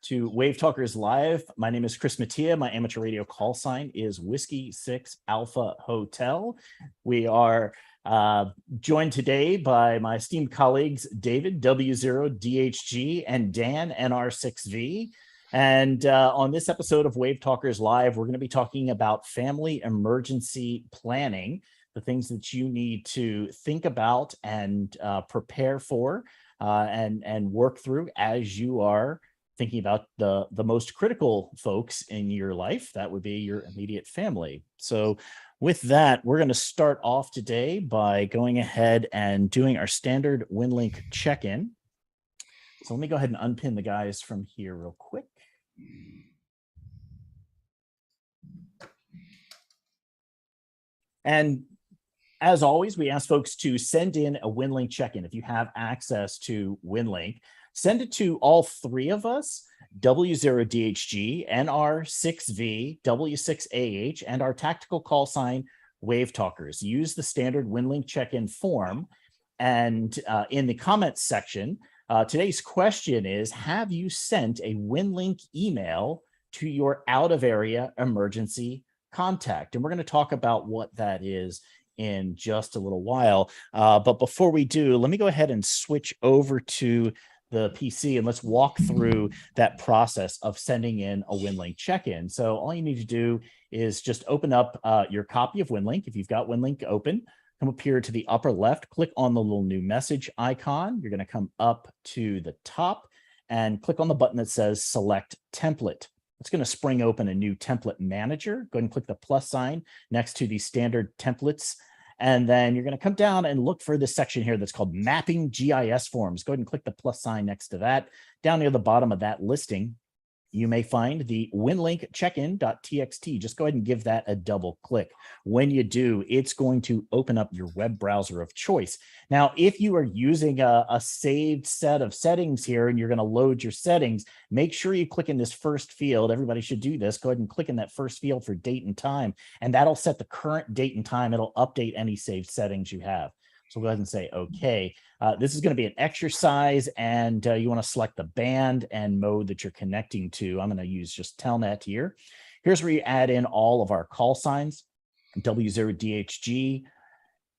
to WaveTalkers Live. My name is Chris Mattia. My amateur radio call sign is Whiskey 6 Alpha Hotel. We are joined today by my esteemed colleagues, David, W0DHG, and Dan, NR6V. And on this episode of WaveTalkers Live, we're going to be talking about family emergency planning, the things that you need to think about and prepare for and work through as you are thinking about the most critical folks in your life. That would be your immediate family. So with that, we're going to start off today by going ahead and doing our standard Winlink check-in. So let me go ahead and unpin the guys from here real quick. And as always, we ask folks to send in a Winlink check-in. If you have access to Winlink, send it to all three of us, W0DHG, NR6V, W6AH, and our tactical call sign, WaveTalkers. Use the standard Winlink check-in form. And in the comments section, today's question is, have you sent a Winlink email to your out-of-area emergency contact? And we're going to talk about what that is in just a little while. But before we do, let me go ahead and switch over to the PC and let's walk through that process of sending in a Winlink check-in. So all you need to do is just open up your copy of Winlink. If you've got Winlink open, come up here to the upper left, click on the little new message icon. You're going to come up to the top and click on the button that says Select Template. It's going to spring open a new template manager. Go ahead and click the plus sign next to the standard templates. And then you're going to come down and look for this section here that's called Mapping GIS Forms. Go ahead and click the plus sign next to that. Down near the bottom of that listing, you may find the Winlink check-in.txt. Just go ahead and give that a double click. When you do, it's going to open up your web browser of choice. Now, if you are using a saved set of settings here and you're going to load your settings, make sure you click in this first field. Everybody should do this. Go ahead and click in that first field for date and time, and that'll set the current date and time. It'll update any saved settings you have. So go ahead and say, okay, this is going to be an exercise, and you want to select the band and mode that you're connecting to. I'm going to use just Telnet here. Here's where you add in all of our call signs, W0DHG,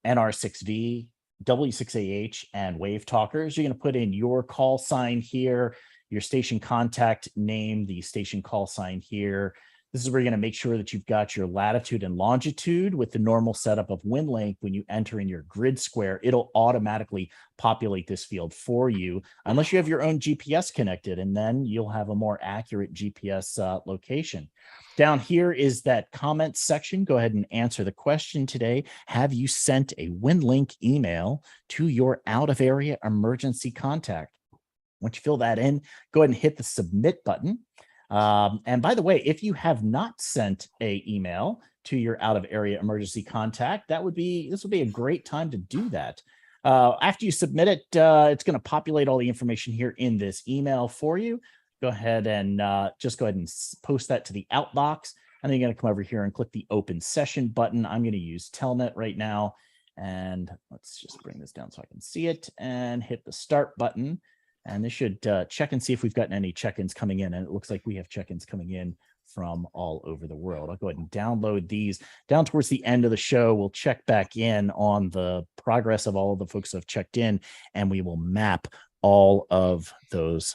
NR6V, W6AH, and WaveTalkers. You're going to put in your call sign here, your station contact name, the station call sign here. This is where you're going to make sure that you've got your latitude and longitude with the normal setup of Winlink. When you enter in your grid square, it'll automatically populate this field for you, unless you have your own GPS connected, and then you'll have a more accurate GPS location. Down here is that comment section. Go ahead and answer the question today. Have you sent a Winlink email to your out-of-area emergency contact? Once you fill that in, go ahead and hit the submit button. And by the way, if you have not sent an email to your out-of-area emergency contact, this would be a great time to do that. After you submit it, it's going to populate all the information here in this email for you. Go ahead and just go ahead and post that to the outbox. And then you're going to come over here and click the open session button. I'm going to use Telnet right now. And let's just bring this down so I can see it and hit the start button. And this should check and see if we've gotten any check-ins coming in. And it looks like we have check-ins coming in from all over the world. I'll go ahead and download these. Down towards the end of the show, we'll check back in on the progress of all of the folks who have checked in, and we will map all of those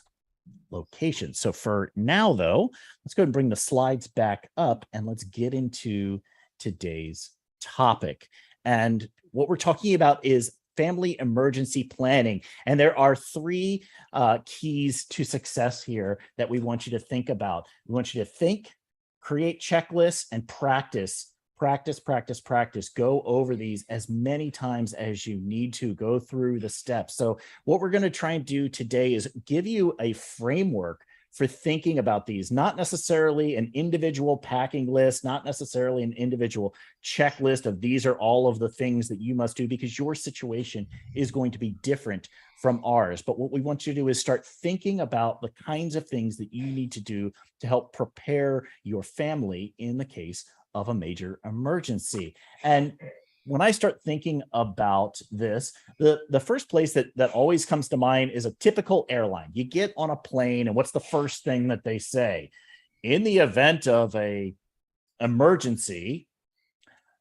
locations. So for now, though, let's go ahead and bring the slides back up, and let's get into today's topic. And what we're talking about is family emergency planning. And there are three keys to success here that we want you to think about. We want you to think, create checklists, and practice. Practice. Go over these as many times as you need to. Go through the steps. So what we're going to try and do today is give you a framework for thinking about these, not necessarily an individual packing list, not necessarily an individual checklist of these are all of the things that you must do, because your situation is going to be different from ours. But what we want you to do is start thinking about the kinds of things that you need to do to help prepare your family in the case of a major emergency. And when I start thinking about this, the first place that always comes to mind is a typical airline. You get on a plane, and what's the first thing that they say? In the event of a emergency,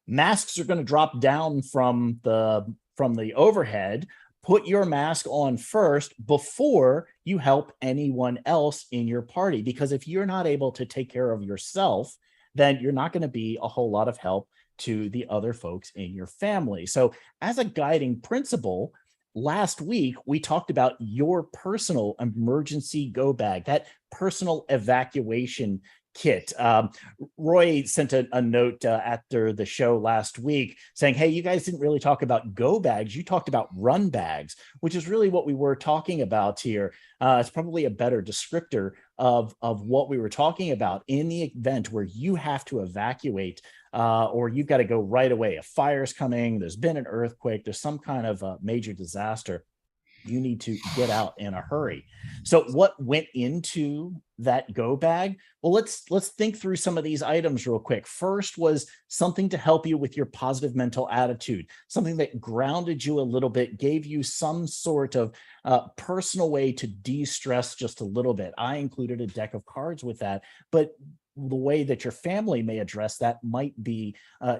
masks are going to drop down from the overhead. Put your mask on first before you help anyone else in your party, because if you're not able to take care of yourself, then you're not going to be a whole lot of help to the other folks in your family. So, as a guiding principle, last week we talked about your personal emergency go bag, that personal evacuation kit. Roy sent a note after the show last week saying, hey, you guys didn't really talk about go bags. You talked about run bags, which is really what we were talking about here. It's probably a better descriptor of what we were talking about in the event where you have to evacuate or you've got to go right away. A fire's coming, there's been an earthquake, there's some kind of major disaster. You need to get out in a hurry. So what went into that go bag? Well, let's think through some of these items real quick. First was something to help you with your positive mental attitude, something that grounded you a little bit, gave you some sort of personal way to de-stress just a little bit. I included a deck of cards with that, but the way that your family may address that might be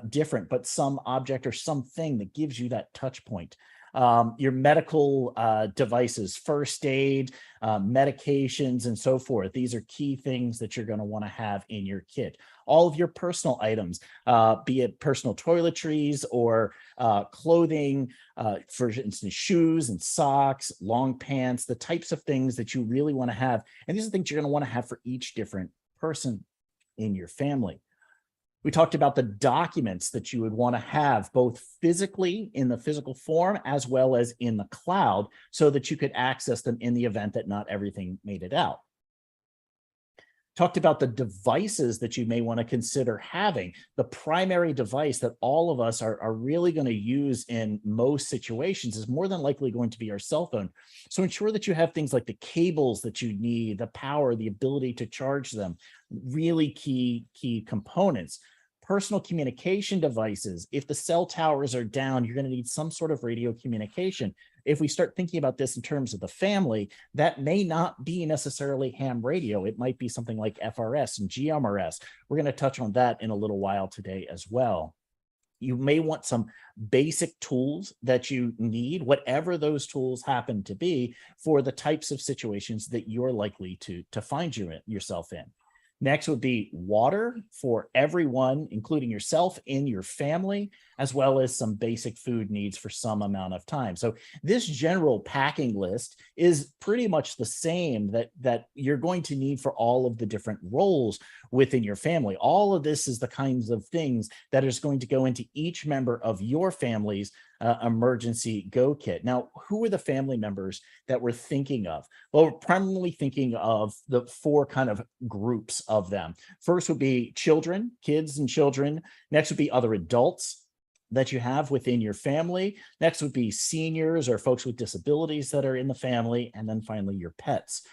different, but some object or something that gives you that touch point. Your medical devices, first aid, medications, and so forth. These are key things that you're going to want to have in your kit. All of your personal items, be it personal toiletries or clothing, for instance, shoes and socks, long pants, the types of things that you really want to have. And these are things you're going to want to have for each different person in your family. We talked about the documents that you would want to have both physically in the physical form as well as in the cloud so that you could access them in the event that not everything made it out. Talked about the devices that you may want to consider having. The primary device that all of us are really going to use in most situations is more than likely going to be our cell phone. So ensure that you have things like the cables that you need, the power, the ability to charge them, really key components. Personal communication devices. If the cell towers are down, you're going to need some sort of radio communication. If we start thinking about this in terms of the family, that may not be necessarily ham radio. It might be something like FRS and GMRS. We're going to touch on that in a little while today as well. You may want some basic tools that you need, whatever those tools happen to be, for the types of situations that you're likely to find yourself in. Next would be water for everyone, including yourself in your family, as well as some basic food needs for some amount of time. So this general packing list is pretty much the same that you're going to need for all of the different roles within your family. All of this is the kinds of things that is going to go into each member of your family's emergency go kit. Now, who are the family members that we're thinking of? Well, we're primarily thinking of the four kind of groups of them. First would be children, kids and children. Next would be other adults that you have within your family. Next would be seniors or folks with disabilities that are in the family. And then finally, your pets.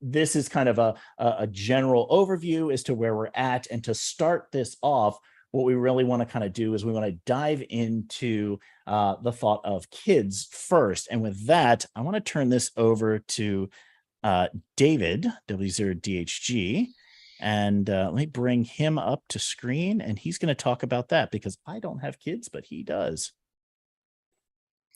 This is kind of a general overview as to where we're at. And to start this off, what we really want to kind of do is we want to dive into the thought of kids first. And with that, I want to turn this over to David, W0DHG. And let me bring him up to screen, and he's going to talk about that because I don't have kids, but he does.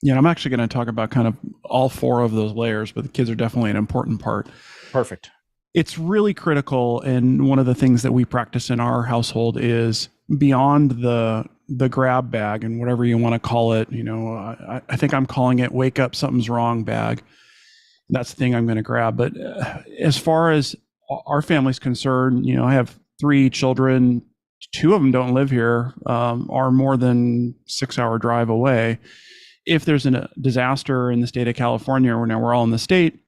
Yeah, I'm actually going to talk about kind of all four of those layers, but the kids are definitely an important part. Perfect. It's really critical. And one of the things that we practice in our household is beyond the grab bag and whatever you want to call it. You know, I think I'm calling it wake up, something's wrong bag. That's the thing I'm going to grab. But as far as our family's concerned, you know, I have 3 children. 2 of them don't live here, are more than 6-hour drive away. If there's a disaster in the state of California, now we're all in the state,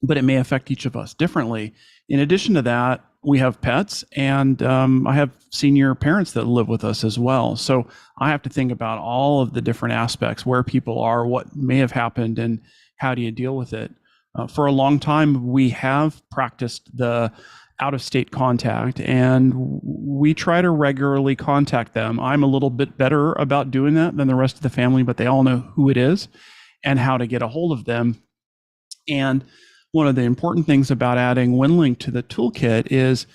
but it may affect each of us differently. In addition to that, we have pets, and I have senior parents that live with us as well. So I have to think about all of the different aspects, where people are, what may have happened, and how do you deal with it. For a long time, we have practiced the out-of-state contact, and we try to regularly contact them. I'm a little bit better about doing that than the rest of the family, but they all know who it is and how to get a hold of them. And one of the important things about adding Winlink to the toolkit is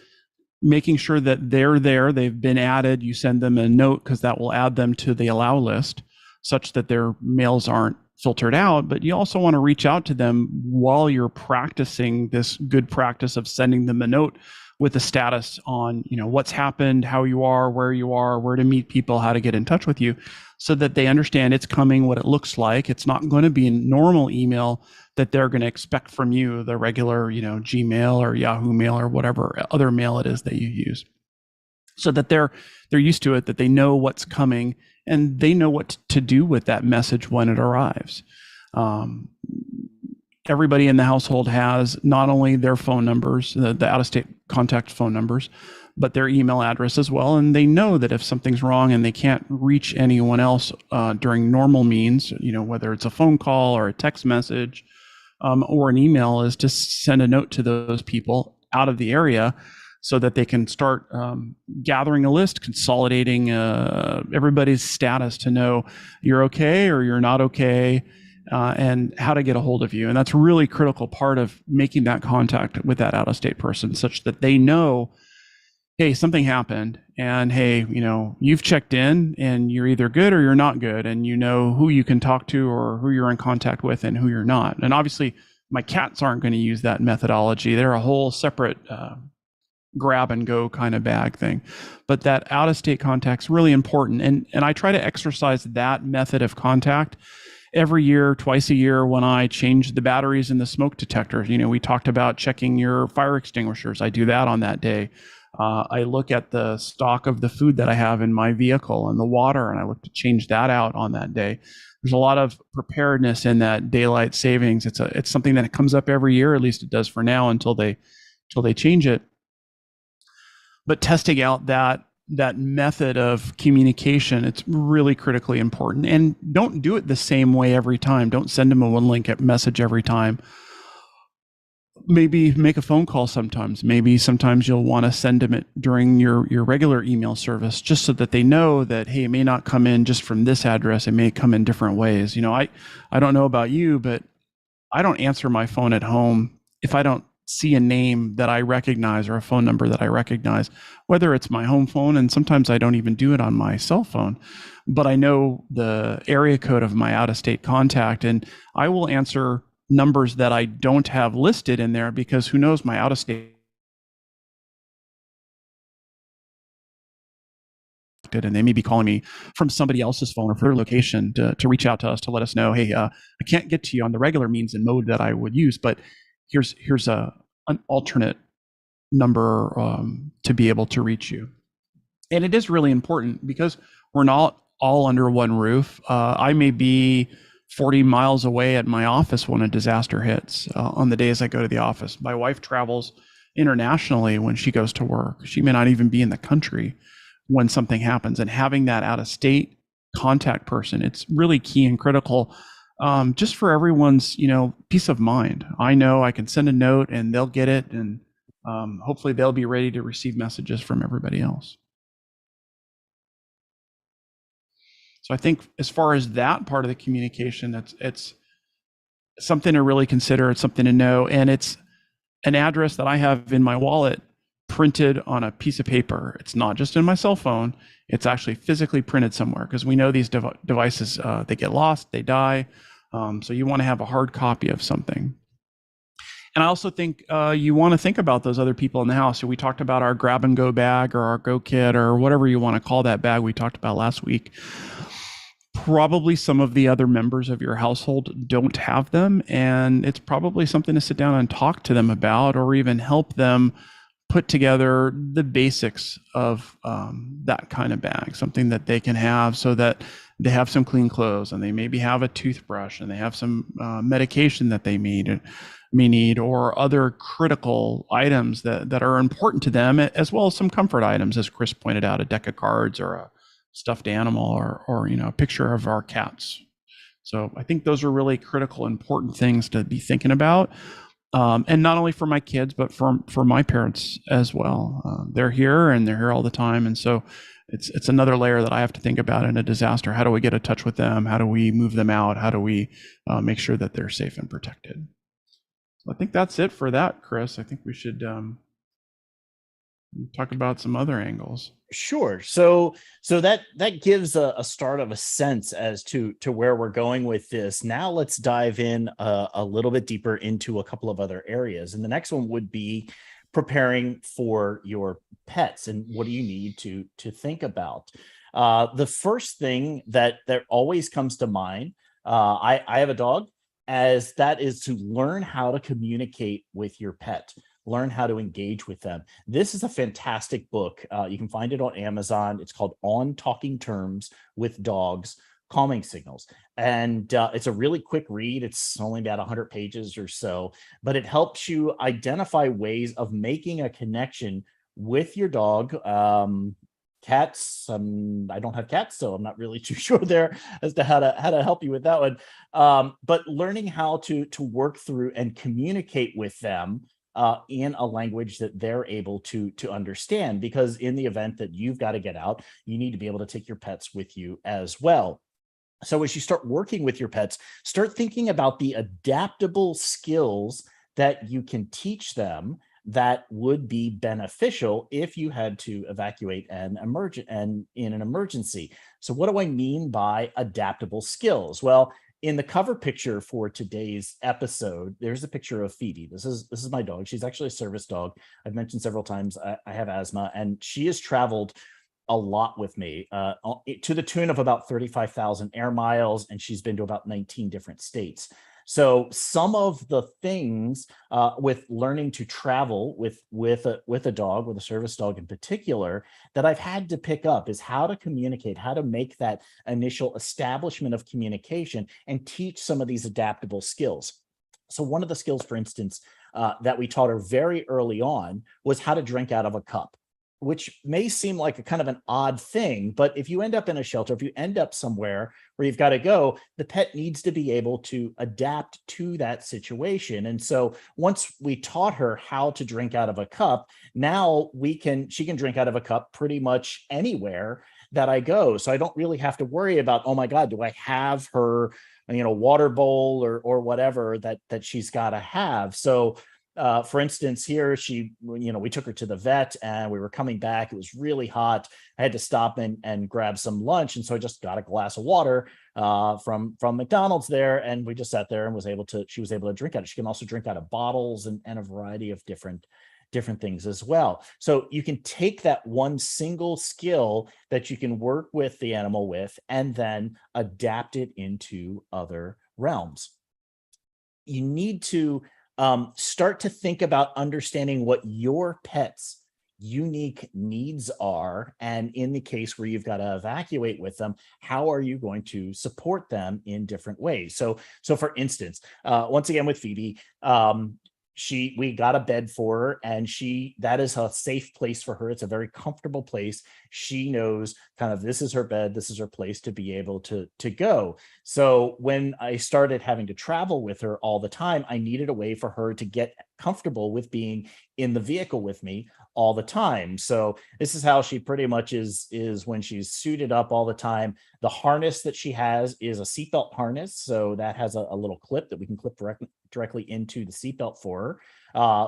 making sure that they're there, they've been added. You send them a note because that will add them to the allow list such that their mails aren't filtered out. But you also want to reach out to them while you're practicing this good practice of sending them a note with the status on, what's happened, how you are, where to meet people, how to get in touch with you, so that they understand it's coming, what it looks like. It's not going to be a normal email that they're going to expect from you, the regular, Gmail or Yahoo Mail or whatever other mail it is that you use, so that they're used to it, that they know what's coming and they know what to do with that message when it arrives. Everybody in the household has not only their phone numbers, the out-of-state contact phone numbers, but their email address as well. And they know that if something's wrong and they can't reach anyone else during normal means, whether it's a phone call or a text message or an email, is to send a note to those people out of the area so that they can start gathering a list, consolidating everybody's status to know you're okay or you're not okay, and how to get a hold of you. And that's a really critical part of making that contact with that out-of-state person, such that they know, hey, something happened, and hey, you've checked in and you're either good or you're not good, and you know who you can talk to or who you're in contact with and who you're not. And obviously my cats aren't going to use that methodology. They're a whole separate grab and go kind of bag thing. But that out-of-state contact's really important. And I try to exercise that method of contact every year, twice a year, when I change the batteries in the smoke detectors. We talked about checking your fire extinguishers. I do that on that day. I look at the stock of the food that I have in my vehicle and the water, and I look to change that out on that day. There's a lot of preparedness in that daylight savings. It's something that comes up every year, at least it does for now, until they change it. But testing out that method of communication, it's really critically important. And don't do it the same way every time. Don't send them a Winlink message every time. Maybe make a phone call sometimes. Maybe sometimes you'll want to send them it during your regular email service, just so that they know that, hey, it may not come in just from this address. It may come in different ways. I don't know about you, but I don't answer my phone at home if I don't see a name that I recognize or a phone number that I recognize, whether it's my home phone, and sometimes I don't even do it on my cell phone, but I know the area code of my out-of-state contact, and I will answer numbers that I don't have listed in there, because who knows, my out-of-state, and they may be calling me from somebody else's phone or from their location to reach out to us to let us know, hey, I can't get to you on the regular means and mode that I would use, but here's an alternate number to be able to reach you. And it is really important because we're not all under one roof. I may be 40 miles away at my office when a disaster hits on the days I go to the office. My wife travels internationally when she goes to work. She may not even be in the country when something happens. And having that out-of-state contact person, it's really key and critical, just for everyone's, peace of mind. I know I can send a note and they'll get it, and hopefully they'll be ready to receive messages from everybody else. So I think as far as that part of the communication, it's something to really consider. It's something to know. And it's an address that I have in my wallet printed on a piece of paper. It's not just in my cell phone. It's actually physically printed somewhere, because we know these devices, they get lost, they die. So you want to have a hard copy of something. And I also think you want to think about those other people in the house. So we talked about our grab and go bag, or our go kit, or whatever you want to call that bag we talked about last week. Probably some of the other members of your household don't have them, and it's probably something to sit down and talk to them about, or even help them put together the basics of that kind of bag, something that they can have so that they have some clean clothes, and they maybe have a toothbrush, and they have some medication that they may need, or other critical items that are important to them, as well as some comfort items, as Chris pointed out, a deck of cards, or a stuffed animal, or a picture of our cats. So I think those are really critical, important things to be thinking about. And not only for my kids, but for my parents as well. They're here and they're here all the time, and so it's another layer that I have to think about in a disaster. How do we get in touch with them? How do we move them out? How do we make sure that they're safe and protected? So I think that's it for that, Chris. I think we should talk about some other angles. Sure. So that gives a start of a sense as to where we're going with this. Now let's dive in a little bit deeper into a couple of other areas. And the next one would be preparing for your pets, and what do you need to think about. The first thing that always comes to mind, I have a dog, as that is to learn how to communicate with your pet, learn how to engage with them. This is a fantastic book. You can find it on Amazon. It's called On Talking Terms with Dogs, Calming Signals. And it's a really quick read. It's only about 100 pages or so, but it helps you identify ways of making a connection with your dog. Cats, I don't have cats, so I'm not really too sure there as to how to help you with that one. But learning how to work through and communicate with them in a language that they're able to understand, because in the event that you've got to get out, you need to be able to take your pets with you as well. So as you start working with your pets, start thinking about the adaptable skills that you can teach them that would be beneficial if you had to evacuate and in an emergency. So what do I mean by adaptable skills? Well, in the cover picture for today's episode, there's a picture of Phoebe. This is my dog. She's actually a service dog. I've mentioned several times I have asthma, and she has traveled a lot with me, to the tune of about 35,000 air miles, and she's been to about 19 different states. So some of the things with learning to travel with a dog, with a service dog in particular, that I've had to pick up is how to communicate, how to make that initial establishment of communication, and teach some of these adaptable skills. So one of the skills, for instance, that we taught her very early on was how to drink out of a cup, which may seem like a kind of an odd thing, but if you end up in a shelter, if you end up somewhere where you've got to go, the pet needs to be able to adapt to that situation. And so once we taught her how to drink out of a cup, now she can drink out of a cup pretty much anywhere that I go. So I don't really have to worry about, oh my God, do I have her, water bowl or whatever that she's got to have. So for instance, here we took her to the vet and we were coming back. It was really hot. I had to stop and grab some lunch, and so I just got a glass of water from McDonald's there, and we just sat there and she was able to drink out of it. She can also drink out of bottles and a variety of different things as well. So you can take that one single skill that you can work with the animal with, and then adapt it into other realms. You need to start to think about understanding what your pet's unique needs are. And in the case where you've got to evacuate with them, how are you going to support them in different ways? So for instance, once again with Phoebe, we got a bed for her, and that is a safe place for her. It's a very comfortable place. She knows kind of this is her bed, this is her place to be able to go. So when I started having to travel with her all the time, I needed a way for her to get comfortable with being in the vehicle with me all the time. So this is how she pretty much is when she's suited up all the time. The harness that she has is a seatbelt harness. So that has a little clip that we can clip directly into the seatbelt for her.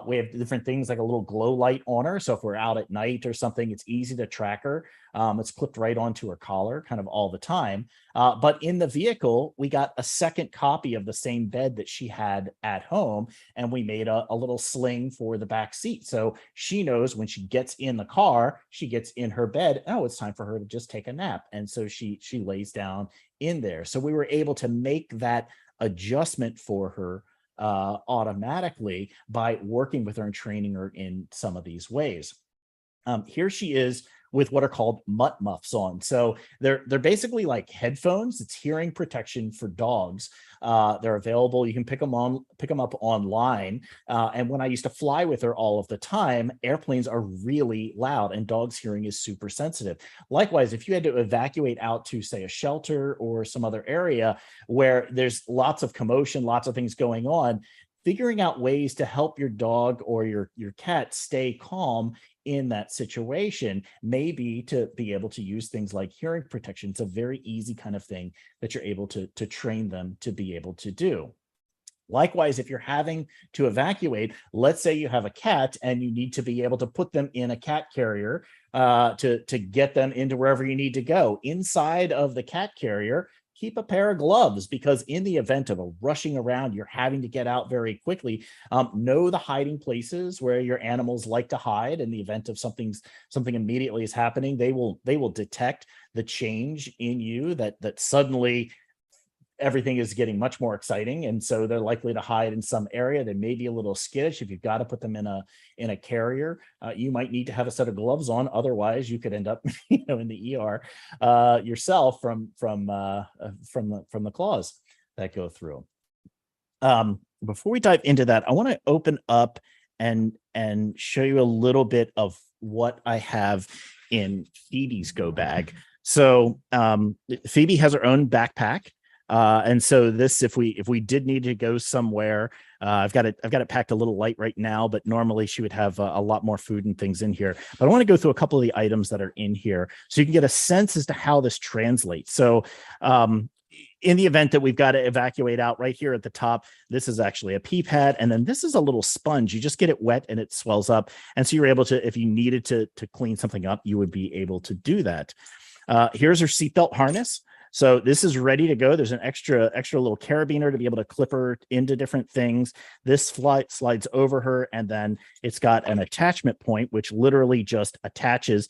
We have different things like a little glow light on her. So if we're out at night or something, it's easy to track her. It's clipped right onto her collar kind of all the time. But in the vehicle, we got a second copy of the same bed that she had at home, and we made a little sling for the back seat. So she knows when she gets in the car, she gets in her bed, oh, it's time for her to just take a nap. And so she lays down in there. So we were able to make that adjustment for her automatically by working with her and training her in some of these ways. Here she is with what are called mutt muffs on. So they're basically like headphones. It's hearing protection for dogs. They're available. You can pick them up online. And when I used to fly with her all of the time, airplanes are really loud and dogs' hearing is super sensitive. Likewise, if you had to evacuate out to, say, a shelter or some other area where there's lots of commotion, lots of things going on, figuring out ways to help your dog or your cat stay calm in that situation, maybe to be able to use things like hearing protection. It's a very easy kind of thing that you're able to train them to be able to do. Likewise, if you're having to evacuate, let's say you have a cat and you need to be able to put them in a cat carrier to get them into wherever you need to go. Inside of the cat carrier, keep a pair of gloves, because in the event of a rushing around, you're having to get out very quickly. Know the hiding places where your animals like to hide. In the event of something immediately is happening, they will detect the change in you, that suddenly everything is getting much more exciting, and so they're likely to hide in some area. They may be a little skittish. If you've got to put them in a carrier, you might need to have a set of gloves on. Otherwise, you could end up, in the ER yourself from the claws that go through. Before we dive into that, I want to open up and show you a little bit of what I have in Phoebes Go Bag. So Phoebe has her own backpack. And so this, if we did need to go somewhere, I've got it packed a little light right now, but normally she would have a lot more food and things in here. But I want to go through a couple of the items that are in here so you can get a sense as to how this translates. So, in the event that we've got to evacuate out, right here at the top, this is actually a pee pad. And then this is a little sponge. You just get it wet and it swells up. And so you're able to, if you needed to clean something up, you would be able to do that. Here's her seatbelt harness. So this is ready to go. There's an extra little carabiner to be able to clip her into different things. This slides over her, and then it's got an attachment point, which literally just attaches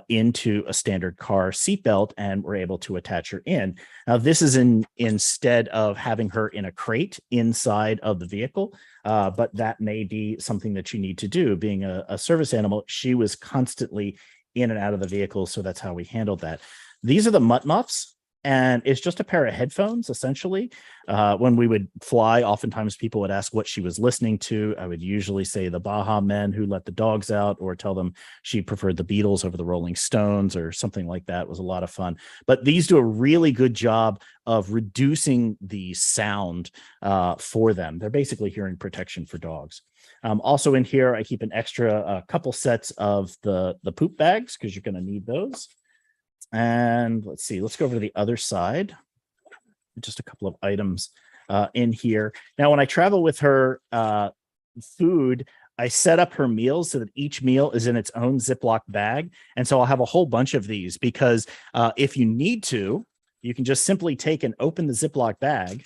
into a standard car seatbelt, and we're able to attach her in. Now, this is instead of having her in a crate inside of the vehicle, but that may be something that you need to do. Being a service animal, she was constantly in and out of the vehicle, so that's how we handled that. These are the mutt muffs. And it's just a pair of headphones, essentially. When we would fly, oftentimes people would ask what she was listening to. I would usually say the Baja Men Who Let the Dogs Out, or tell them she preferred the Beatles over the Rolling Stones, or something like that. It was a lot of fun. But these do a really good job of reducing the sound for them. They're basically hearing protection for dogs. Also in here, I keep an extra couple sets of the poop bags, because you're going to need those. And let's see, let's go over to the other side. Just a couple of items in here. Now, when I travel with her food, I set up her meals so that each meal is in its own Ziploc bag. And so I'll have a whole bunch of these, because if you need to, you can just simply take and open the Ziploc bag,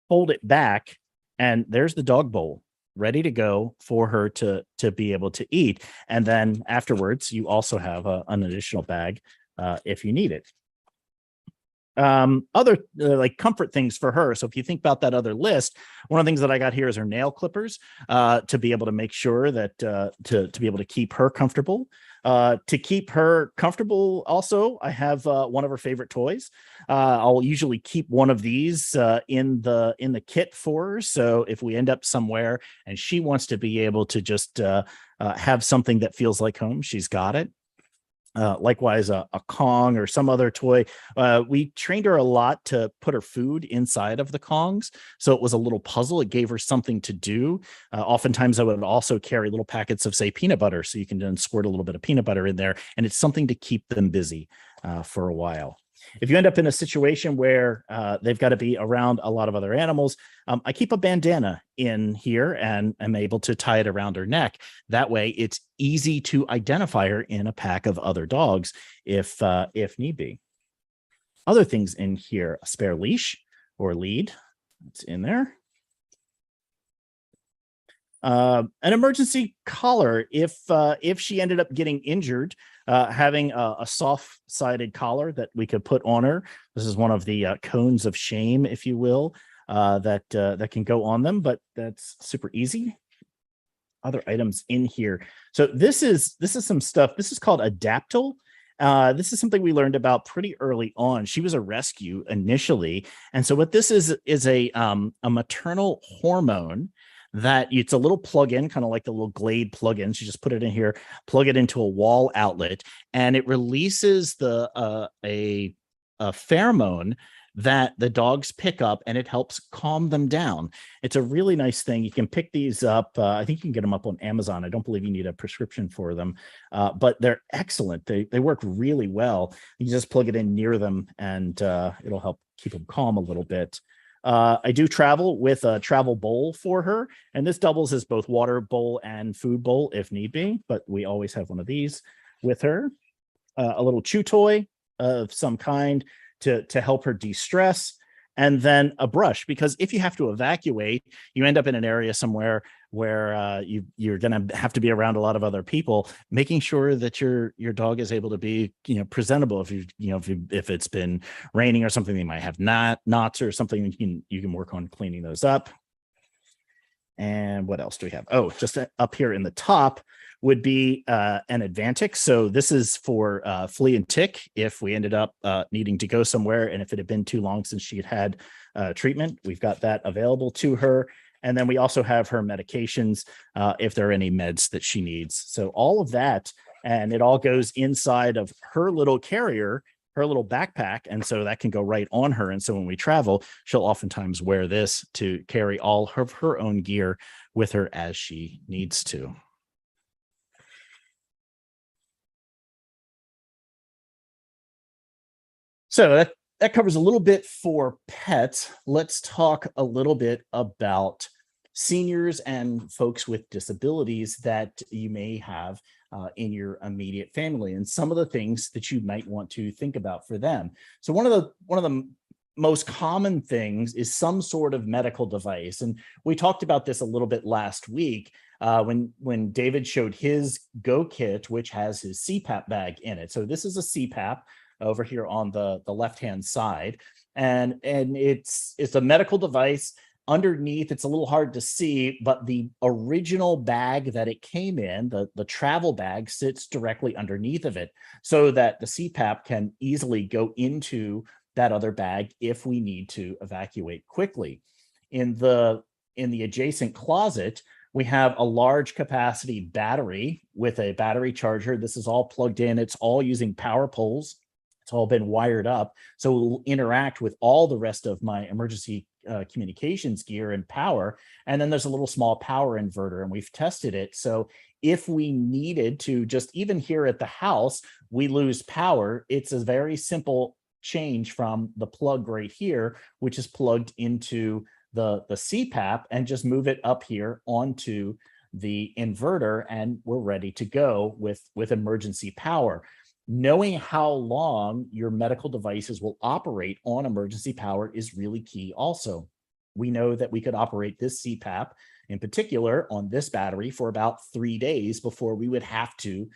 fold it back, and there's the dog bowl ready to go for her to be able to eat. And then afterwards, you also have an additional bag if you need it. Other like comfort things for her. So if you think about that other list, one of the things that I got here is her nail clippers to be able to make sure that to be able to keep her comfortable. To keep her comfortable, also, I have one of her favorite toys. I'll usually keep one of these in the kit for her. So if we end up somewhere and she wants to be able to just have something that feels like home, she's got it. Likewise, a Kong or some other toy. We trained her a lot to put her food inside of the Kongs, so it was a little puzzle. It gave her something to do. Oftentimes, I would also carry little packets of, say, peanut butter, so you can then squirt a little bit of peanut butter in there, and it's something to keep them busy for a while. If you end up in a situation where they've got to be around a lot of other animals, I keep a bandana in here and I'm able to tie it around her neck. That way it's easy to identify her in a pack of other dogs if need be. Other things in here, a spare leash or lead, it's in there. An emergency collar if she ended up getting injured, having a soft-sided collar that we could put on her. This is one of the cones of shame, if you will, that can go on them, but that's super easy. Other items in here. So this is some stuff. This is called Adaptable. This is something we learned about pretty early on. She was a rescue initially, and so what this is a maternal hormone that it's a little plug-in, kind of like the little Glade plug-ins. You just put it in here, plug it into a wall outlet, and it releases a pheromone that the dogs pick up, and it helps calm them down. It's a really nice thing. You can pick these up. I think you can get them up on Amazon. I don't believe you need a prescription for them, but they're excellent. They work really well. You just plug it in near them, and it'll help keep them calm a little bit. I do travel with a travel bowl for her, and this doubles as both water bowl and food bowl if need be, but we always have one of these with her. A little chew toy of some kind to help her de-stress, and then a brush, because if you have to evacuate, you end up in an area somewhere where you're going to have to be around a lot of other people. Making sure that your dog is able to be presentable. If it's been raining or something, they might have knots or something. You can work on cleaning those up. And what else do we have? Oh, just up here in the top would be an Advantix. So this is for flea and tick if we ended up needing to go somewhere, and if it had been too long since she had treatment, we've got that available to her. And then we also have her medications if there are any meds that she needs. So all of that, and it all goes inside of her little carrier, her little backpack, and so that can go right on her. And so when we travel, she'll oftentimes wear this to carry all of her own gear with her as she needs to. So that covers a little bit for pets. Let's talk a little bit about seniors and folks with disabilities that you may have in your immediate family, and some of the things that you might want to think about for them. So one of the most common things is some sort of medical device, and we talked about this a little bit last week when David showed his Go Kit, which has his CPAP bag in it. So this is a CPAP over here on the left-hand side, and it's a medical device. Underneath, it's a little hard to see, but the original bag that it came in, the travel bag, sits directly underneath of it, so that the CPAP can easily go into that other bag if we need to evacuate quickly. In the adjacent closet, we have a large capacity battery with a battery charger. This is all plugged in. It's all using power poles. It's all been wired up, so it will interact with all the rest of my emergency communications gear and power. And then there's a little small power inverter, and we've tested it. So if we needed to, just even here at the house, we lose power, it's a very simple change from the plug right here, which is plugged into the CPAP, and just move it up here onto the inverter, and we're ready to go with emergency power. Knowing how long your medical devices will operate on emergency power is really key also. We know that we could operate this CPAP in particular on this battery for about 3 days before we would have to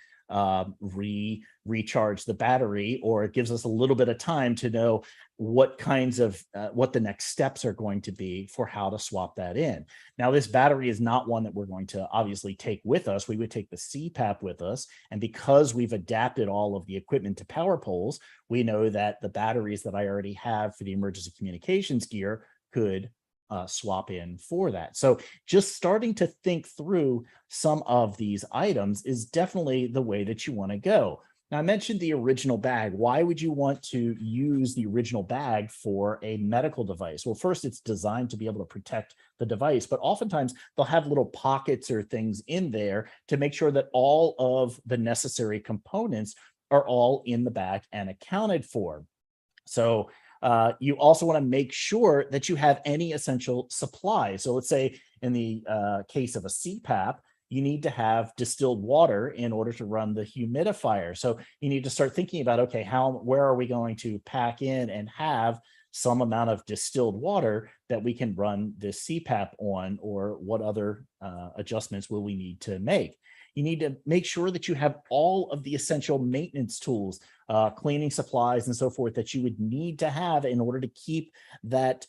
recharge the battery, or it gives us a little bit of time to know what kinds of what the next steps are going to be for how to swap that in. Now, this battery is not one that we're going to obviously take with us. We would take the CPAP with us, and because we've adapted all of the equipment to power poles, we know that the batteries that I already have for the emergency communications gear could swap in for that. So just starting to think through some of these items is definitely the way that you want to go. Now, I mentioned the original bag. Why would you want to use the original bag for a medical device? Well, first, it's designed to be able to protect the device, but oftentimes they'll have little pockets or things in there to make sure that all of the necessary components are all in the bag and accounted for. So you also want to make sure that you have any essential supplies. So let's say in the case of a CPAP, you need to have distilled water in order to run the humidifier. So you need to start thinking about, okay, where are we going to pack in and have some amount of distilled water that we can run this CPAP on, or what other adjustments will we need to make? You need to make sure that you have all of the essential maintenance tools, cleaning supplies and so forth that you would need to have in order to keep that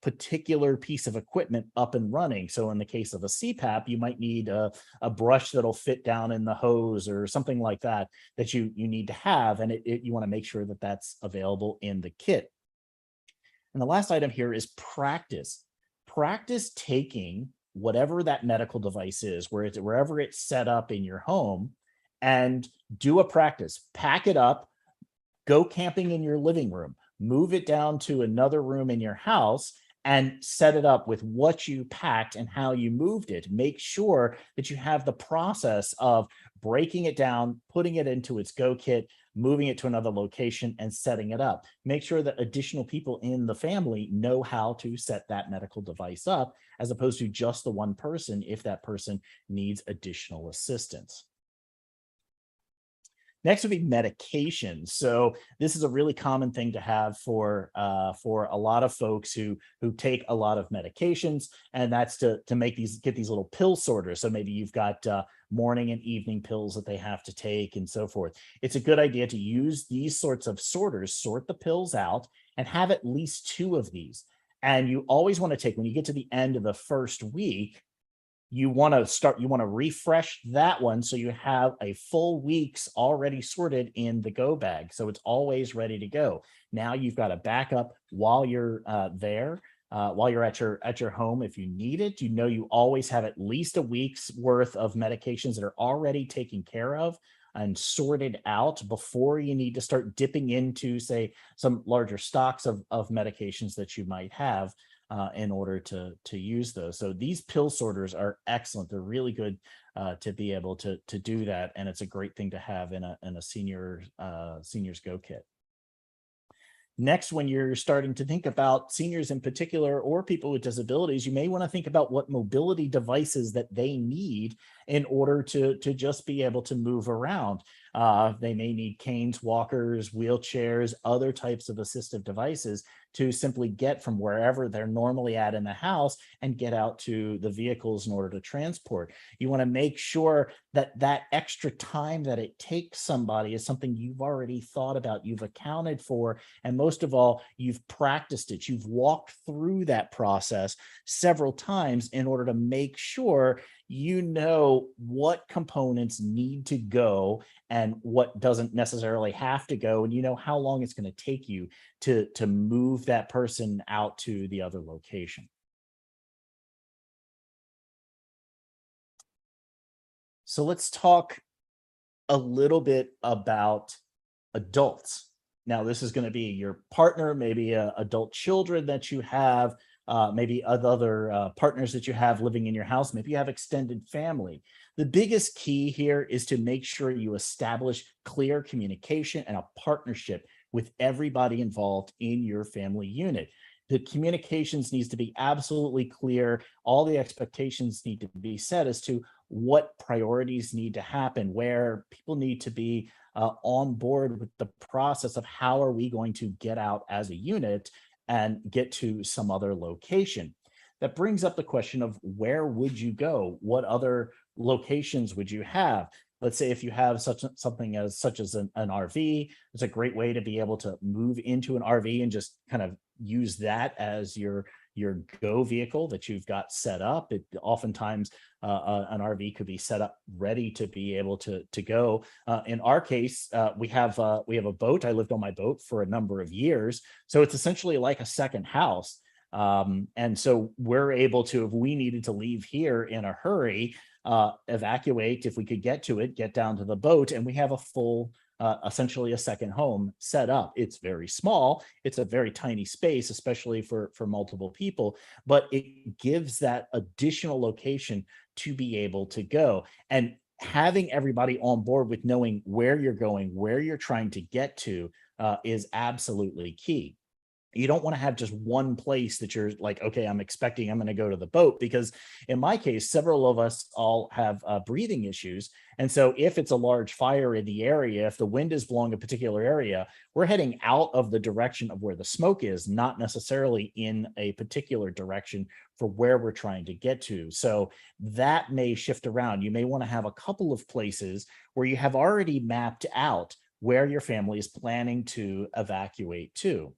particular piece of equipment up and running. So in the case of a CPAP, you might need a brush that'll fit down in the hose or something like that you need to have, and you want to make sure that that's available in the kit. And the last item here is practice. Practice taking whatever that medical device is, wherever it's set up in your home, and do a practice. Pack it up, go camping in your living room, move it down to another room in your house and set it up with what you packed and how you moved it. Make sure that you have the process of breaking it down, putting it into its Go kit, moving it to another location, and setting it up. Make sure that additional people in the family know how to set that medical device up, as opposed to just the one person if that person needs additional assistance. Next would be medications. So this is a really common thing to have for a lot of folks who take a lot of medications, and that's to get these little pill sorters. So maybe you've got morning and evening pills that they have to take and so forth. It's a good idea to use these sorts of sorters, sort the pills out, and have at least 2 of these. And you always want to take, when you get to the end of the first week, you want to refresh that one so you have a full week's already sorted in the Go bag, so it's always ready to go. Now you've got a backup while you're there, while you're at your home. If you need it, you always have at least a week's worth of medications that are already taken care of and sorted out before you need to start dipping into, say, some larger stocks of medications that you might have in order to use those. So these pill sorters are excellent. They're really good to be able to do that, and it's a great thing to have in a senior's Go kit. Next, when you're starting to think about seniors in particular, or people with disabilities, you may want to think about what mobility devices that they need in order to just be able to move around. They may need canes, walkers, wheelchairs, other types of assistive devices to simply get from wherever they're normally at in the house and get out to the vehicles in order to transport. You want to make sure that that extra time that it takes somebody is something you've already thought about, you've accounted for, and most of all, you've practiced it. You've walked through that process several times in order to make sure you know what components need to go and what doesn't necessarily have to go, and you know how long it's going to take you to move that person out to the other location. So let's talk a little bit about adults. Now, this is going to be your partner, maybe adult children that you have, maybe other partners that you have living in your house. Maybe you have extended family. The biggest key here is to make sure you establish clear communication and a partnership with everybody involved in your family unit. The communications needs to be absolutely clear. All the expectations need to be set as to what priorities need to happen, where people need to be on board with the process of how are we going to get out as a unit and get to some other location. That brings up the question of where would you go? What other locations would you have? Let's say if you have something such as an RV, it's a great way to be able to move into an RV and just kind of use that as your Go vehicle that you've got set up. It oftentimes an RV could be set up ready to be able to go. In our case, we have a boat. I lived on my boat for a number of years, so it's essentially like a second house. And so we're able to, if we needed to leave here in a hurry, evacuate, if we could get to it, get down to the boat, and we have a full, essentially a second home set up. It's very small. It's a very tiny space, especially for multiple people, but it gives that additional location to be able to go. And having everybody on board with knowing where you're going, where you're trying to get to, is absolutely key. You don't want to have just one place that you're like, okay, I'm going to go to the boat, because in my case, several of us all have breathing issues. And so if it's a large fire in the area, if the wind is blowing a particular area, we're heading out of the direction of where the smoke is, not necessarily in a particular direction for where we're trying to get to. So that may shift around. You may want to have a couple of places where you have already mapped out where your family is planning to evacuate to.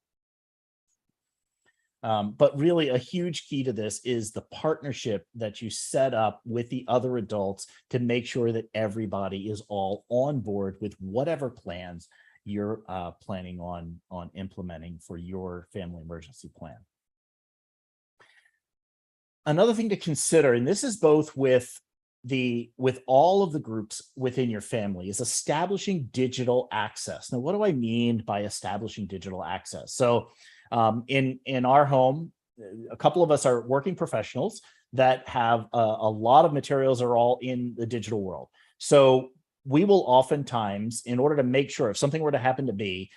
But really a huge key to this is the partnership that you set up with the other adults to make sure that everybody is all on board with whatever plans you're planning on implementing for your family emergency plan. Another thing to consider, and this is both with with all of the groups within your family is establishing digital access. Now, what do I mean by establishing digital access? So in our home, a couple of us are working professionals that have a lot of materials are all in the digital world. So we will oftentimes, in order to make sure if something were to happen to be,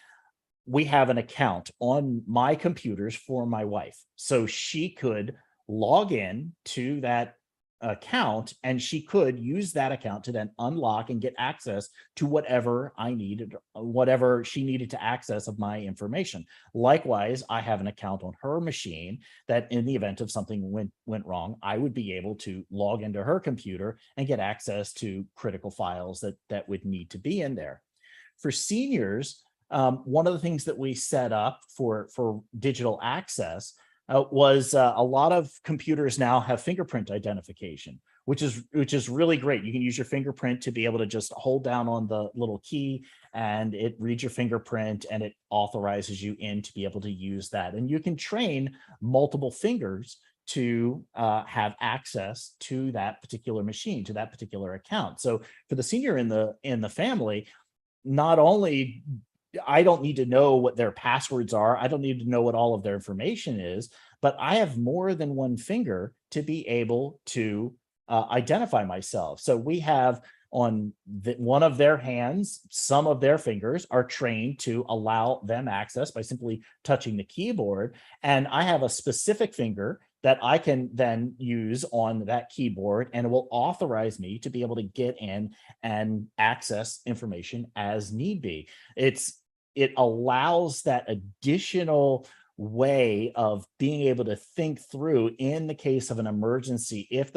we have an account on my computers for my wife. So she could log in to that account and she could use that account to then unlock and get access to whatever I needed, whatever she needed to access of my information. Likewise, I have an account on her machine that in the event of something went wrong, I would be able to log into her computer and get access to critical files that would need to be in there. For seniors, one of the things that we set up for digital access was a lot of computers now have fingerprint identification, which is really great. You can use your fingerprint to be able to just hold down on the little key and it reads your fingerprint and it authorizes you in to be able to use that. And you can train multiple fingers to have access to that particular machine, to that particular account. So for the senior in the family, not only I don't need to know what their passwords are, I don't need to know what all of their information is, but I have more than one finger to be able to identify myself. So we have on one of their hands, some of their fingers are trained to allow them access by simply touching the keyboard. And I have a specific finger that I can then use on that keyboard, and it will authorize me to be able to get in and access information as need be. It allows that additional way of being able to think through in the case of an emergency, if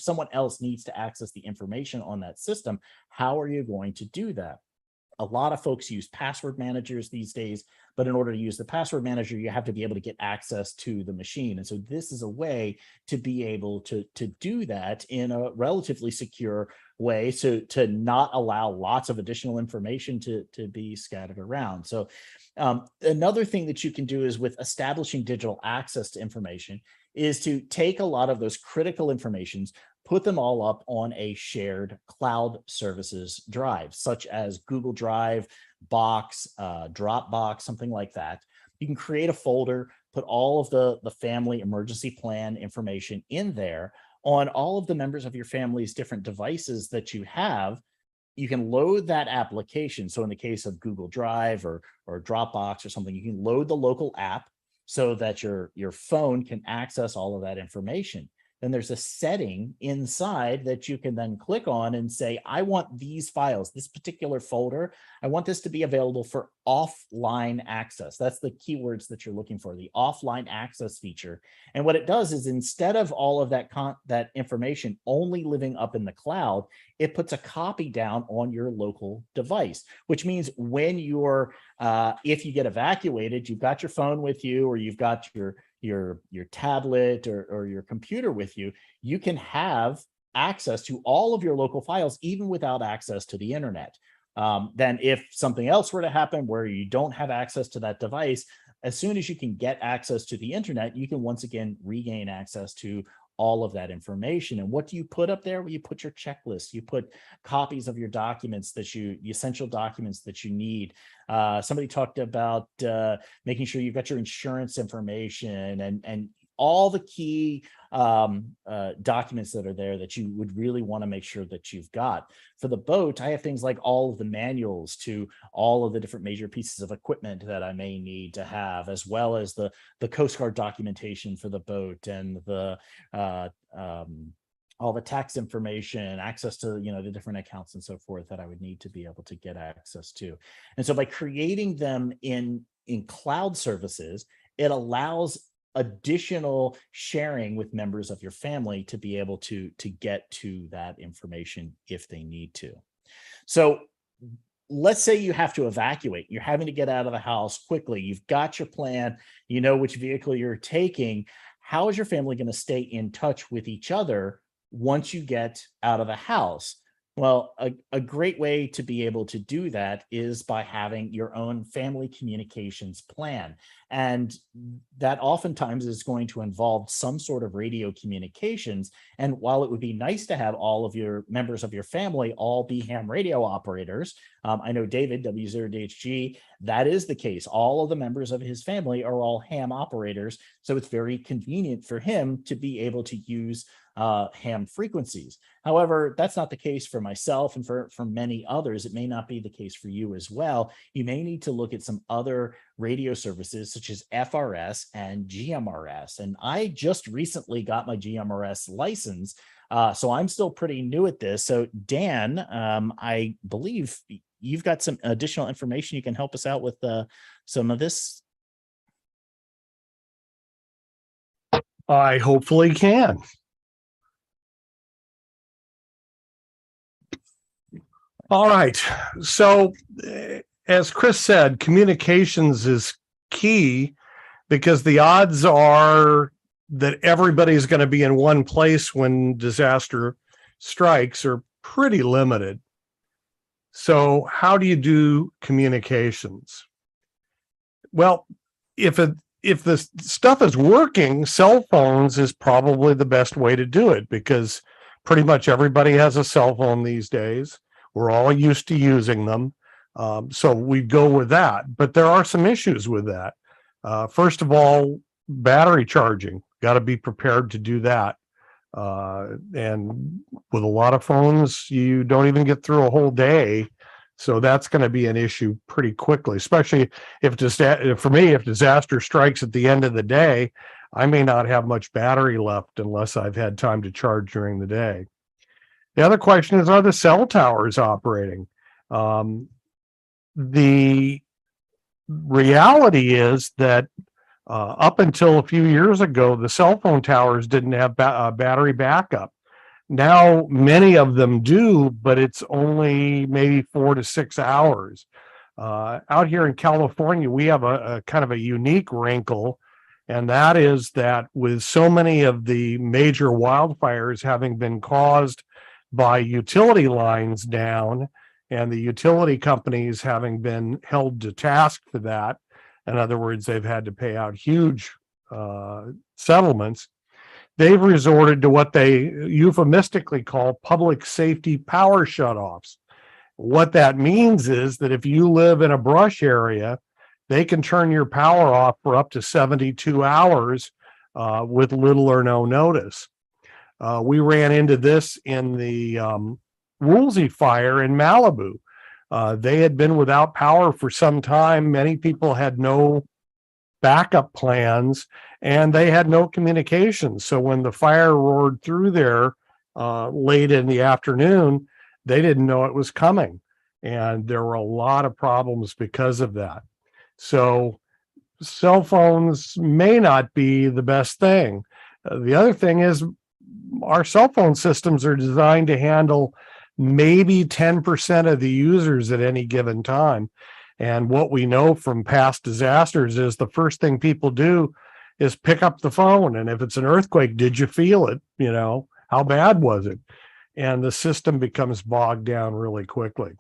someone else needs to access the information on that system, how are you going to do that? A lot of folks use password managers these days, but in order to use the password manager, you have to be able to get access to the machine. And so this is a way to be able to do that in a relatively secure way, so to not allow lots of additional information to be scattered around. So another thing that you can do is with establishing digital access to information is to take a lot of those critical informations, put them all up on a shared cloud services drive, such as Google Drive, Box, Dropbox, something like that. You can create a folder, put all of the family emergency plan information in there on all of the members of your family's different devices that you have. You can load that application. So in the case of Google Drive or Dropbox or something, you can load the local app so that your phone can access all of that information. Then there's a setting inside that you can then click on and say, I want these files, this particular folder, I want this to be available for offline access. That's the keywords that you're looking for, the offline access feature. And what it does is instead of all of that information only living up in the cloud, it puts a copy down on your local device, which means when if you get evacuated, you've got your phone with you, or you've got your tablet or your computer with you, you can have access to all of your local files, even without access to the internet. Then if something else were to happen where you don't have access to that device, as soon as you can get access to the internet, you can once again regain access to all of that information. And what do you put up there? Well, you put your checklist, you put copies of your documents the essential documents that you need. Somebody talked about making sure you've got your insurance information and all the key documents that are there that you would really want to make sure that you've got. For the boat, I have things like all of the manuals to all of the different major pieces of equipment that I may need to have, as well as the Coast Guard documentation for the boat and the all the tax information, access to the different accounts and so forth that I would need to be able to get access to. And so by creating them in cloud services, it allows additional sharing with members of your family to be able to get to that information if they need to. So let's say you have to evacuate, you're having to get out of the house quickly, you've got your plan, you know which vehicle you're taking. How is your family going to stay in touch with each other once you get out of the house? Well, a great way to be able to do that is by having your own family communications plan. And that oftentimes is going to involve some sort of radio communications. And while it would be nice to have all of your members of your family all be ham radio operators, I know David, W0DHG, that is the case. All of the members of his family are all ham operators. So it's very convenient for him to be able to use ham frequencies. However, that's not the case for myself and for many others. It may not be the case for you as well. You may need to look at some other radio services such as FRS and GMRS. And I just recently got my GMRS license. So I'm still pretty new at this. So Dan, I believe you've got some additional information you can help us out with some of this. I hopefully can. All right. So, as Chris said, communications is key because the odds are that everybody's going to be in one place when disaster strikes are pretty limited. So, how do you do communications? Well, if the stuff is working, cell phones is probably the best way to do it because pretty much everybody has a cell phone these days. We're all used to using them. So we go with that. But there are some issues with that. First of all, battery charging. Got to be prepared to do that. And with a lot of phones, you don't even get through a whole day. So that's going to be an issue pretty quickly, especially if disaster strikes at the end of the day, I may not have much battery left unless I've had time to charge during the day. The other question is, are the cell towers operating? The reality is that up until a few years ago, the cell phone towers didn't have battery backup. Now, many of them do, but it's only maybe 4 to 6 hours. Out here in California, we have a kind of a unique wrinkle, and that is that with so many of the major wildfires having been caused by utility lines down and the utility companies having been held to task for that, in other words, they've had to pay out huge settlements, they've resorted to what they euphemistically call public safety power shutoffs. What that means is that if you live in a brush area, they can turn your power off for up to 72 hours with little or no notice. We ran into this in the Woolsey fire in Malibu. They had been without power for some time. Many people had no backup plans and they had no communication. So when the fire roared through there late in the afternoon, they didn't know it was coming. And there were a lot of problems because of that. So cell phones may not be the best thing. The other thing is our cell phone systems are designed to handle maybe 10% of the users at any given time. And what we know from past disasters is the first thing people do is pick up the phone. And if it's an earthquake, did you feel it? You know, how bad was it? And the system becomes bogged down really quickly.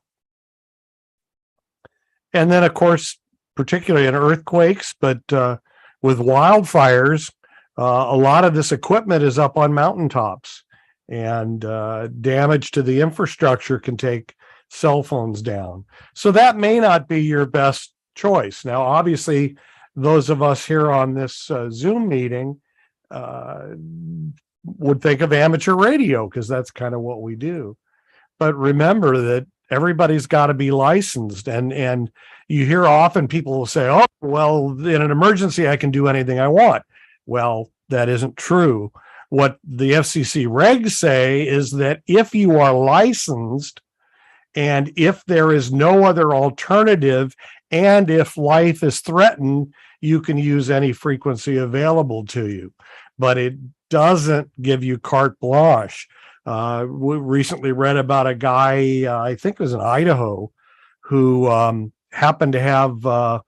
And then, of course, particularly in earthquakes, but with wildfires, a lot of this equipment is up on mountaintops, and damage to the infrastructure can take cell phones down. So that may not be your best choice. Now, obviously, those of us here on this Zoom meeting would think of amateur radio because that's kind of what we do. But remember that everybody's got to be licensed, and you hear often people will say, oh, well, in an emergency, I can do anything I want. Well, that isn't true. What the FCC regs say is that if you are licensed and if there is no other alternative and if life is threatened, you can use any frequency available to you. But it doesn't give you carte blanche. We recently read about a guy, I think it was in Idaho, who happened to have a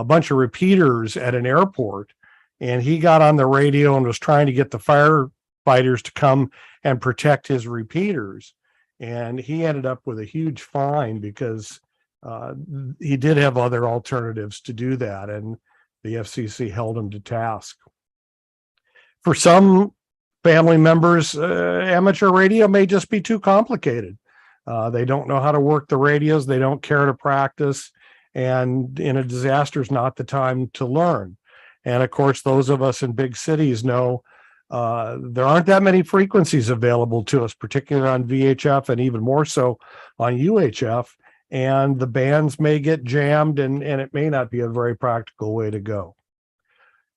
bunch of repeaters at an airport. And he got on the radio and was trying to get the firefighters to come and protect his repeaters. and he ended up with a huge fine because he did have other alternatives to do that, and the FCC held him to task. For some family members, amateur radio may just be too complicated. They don't know how to work the radios. They don't care to practice. And in a disaster is not the time to learn. And of course, those of us in big cities know there aren't that many frequencies available to us, particularly on VHF and even more so on UHF. And the bands may get jammed, and it may not be a very practical way to go.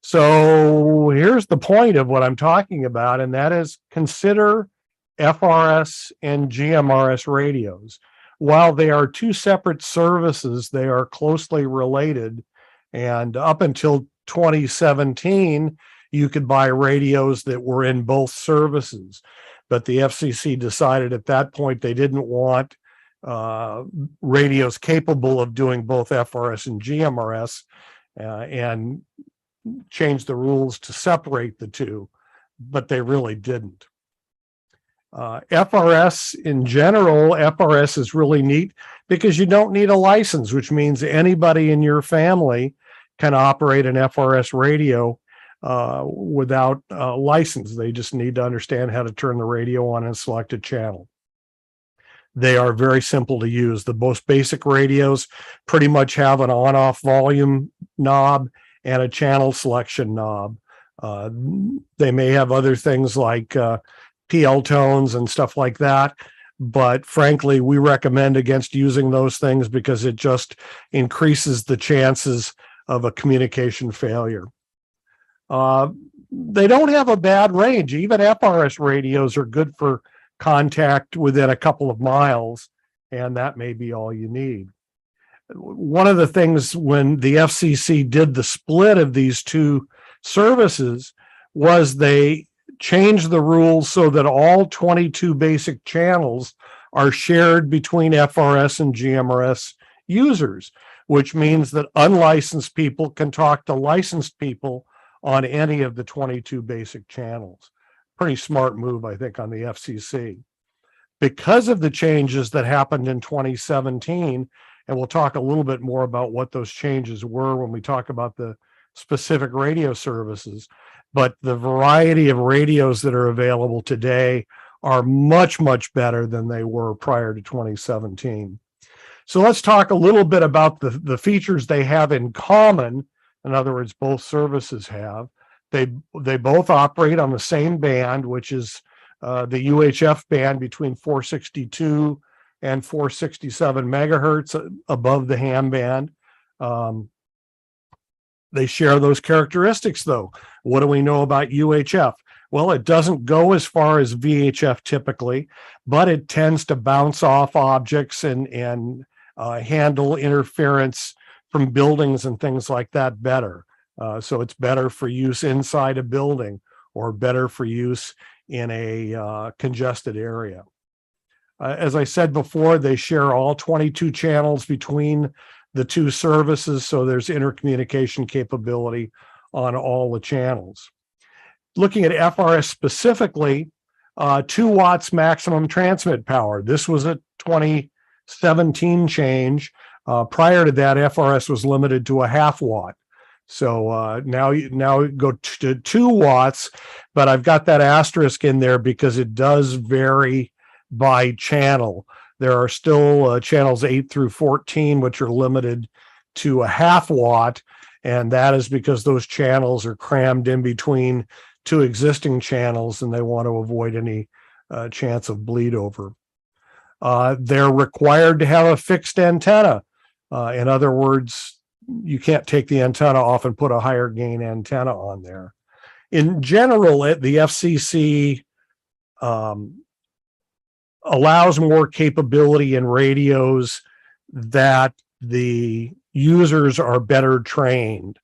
So here's the point of what I'm talking about, and that is consider FRS and GMRS radios. While they are two separate services, they are closely related. And up until 2017, you could buy radios that were in both services. But the FCC decided at that point they didn't want radios capable of doing both FRS and GMRS, and changed the rules to separate the two, but they really didn't. FRS in general, FRS is really neat because you don't need a license, which means anybody in your family can operate an FRS radio without a license. They just need to understand how to turn the radio on and select a channel. They are very simple to use. The most basic radios pretty much have an on-off volume knob and a channel selection knob. They may have other things like PL tones and stuff like that, but frankly, we recommend against using those things because it just increases the chances of a communication failure. They don't have a bad range. Even FRS radios are good for contact within a couple of miles, and that may be all you need. One of the things when the FCC did the split of these two services was they changed the rules so that all 22 basic channels are shared between FRS and GMRS users, which means that unlicensed people can talk to licensed people on any of the 22 basic channels. Pretty smart move, I think, on the FCC. Because of the changes that happened in 2017, and we'll talk a little bit more about what those changes were when we talk about the specific radio services, but the variety of radios that are available today are much, much better than they were prior to 2017. So let's talk a little bit about the features they have in common. In other words, both services have. They both operate on the same band, which is the UHF band between 462 and 467 megahertz above the ham band. They share those characteristics, though. What do we know about UHF? Well, it doesn't go as far as VHF typically, but it tends to bounce off objects and handle interference from buildings and things like that better. So it's better for use inside a building or better for use in a congested area. As I said before, they share all 22 channels between the two services, so there's intercommunication capability on all the channels. Looking at FRS specifically, 2 watts maximum transmit power. This was a 2017 change. Prior to that, FRS was limited to a half watt. So now go to 2 watts, but I've got that asterisk in there because it does vary by channel. There are still channels 8 through 14, which are limited to a half watt, and that is because those channels are crammed in between 2 existing channels, and they want to avoid any chance of bleed over. They're required to have a fixed antenna. In other words, you can't take the antenna off and put a higher gain antenna on there. In general, the FCC allows more capability in radios that the users are better trained.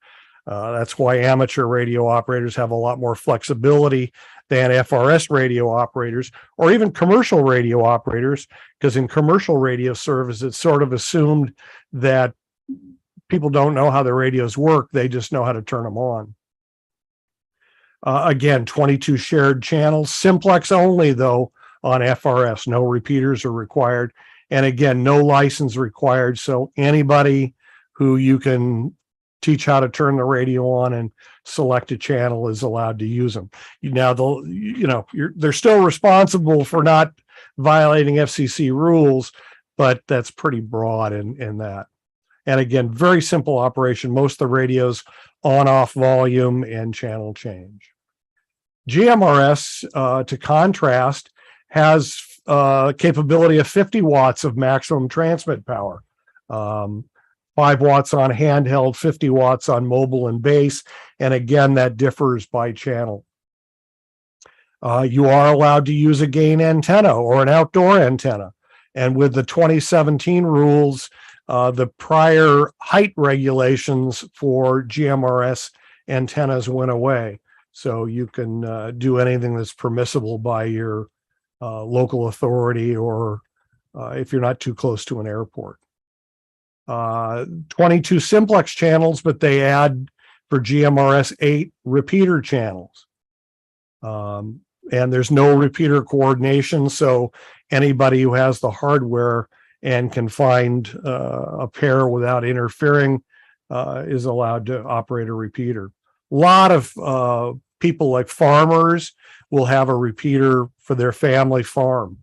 That's why amateur radio operators have a lot more flexibility than FRS radio operators or even commercial radio operators, because in commercial radio service, it's sort of assumed that people don't know how the radios work. They just know how to turn them on. Again, 22 shared channels, simplex only, though, on FRS. No repeaters are required. And again, no license required. So anybody who you can teach how to turn the radio on and select a channel is allowed to use them. Now, they're still responsible for not violating FCC rules, but that's pretty broad in that. And again, very simple operation. Most of the radios on-off volume and channel change. GMRS, to contrast, has capability of 50 watts of maximum transmit power. 5 watts on handheld, 50 watts on mobile and base. And again, that differs by channel. You are allowed to use a gain antenna or an outdoor antenna. And with the 2017 rules, the prior height regulations for GMRS antennas went away. So you can do anything that's permissible by your local authority, or if you're not too close to an airport. 22 simplex channels, but they add for GMRS 8 repeater channels. And there's no repeater coordination, so anybody who has the hardware and can find a pair without interfering is allowed to operate a repeater. A lot of people, like farmers, will have a repeater for their family farm.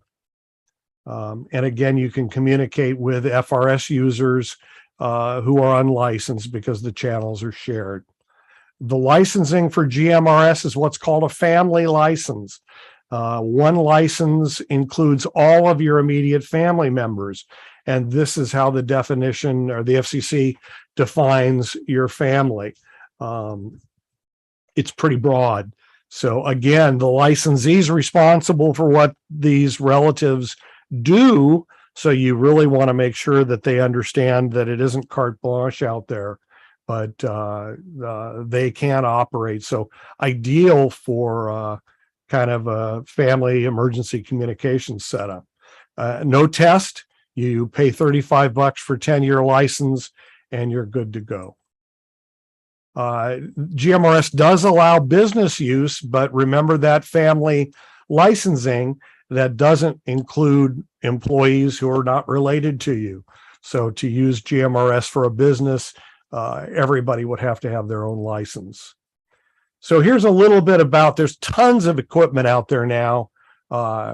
And again, you can communicate with FRS users who are unlicensed because the channels are shared. The licensing for GMRS is what's called a family license. One license includes all of your immediate family members. And this is how the definition, or the FCC defines your family. It's pretty broad. So again, the licensee is responsible for what these relatives do. So you really want to make sure that they understand that it isn't carte blanche out there, but they can operate. So ideal for kind of a family emergency communications setup. No test. You pay $35 for 10-year license and you're good to go. GMRS does allow business use, but remember that family licensing, that doesn't include employees who are not related to you. So to use GMRS for a business, everybody would have to have their own license. So here's a little bit about, there's tons of equipment out there now,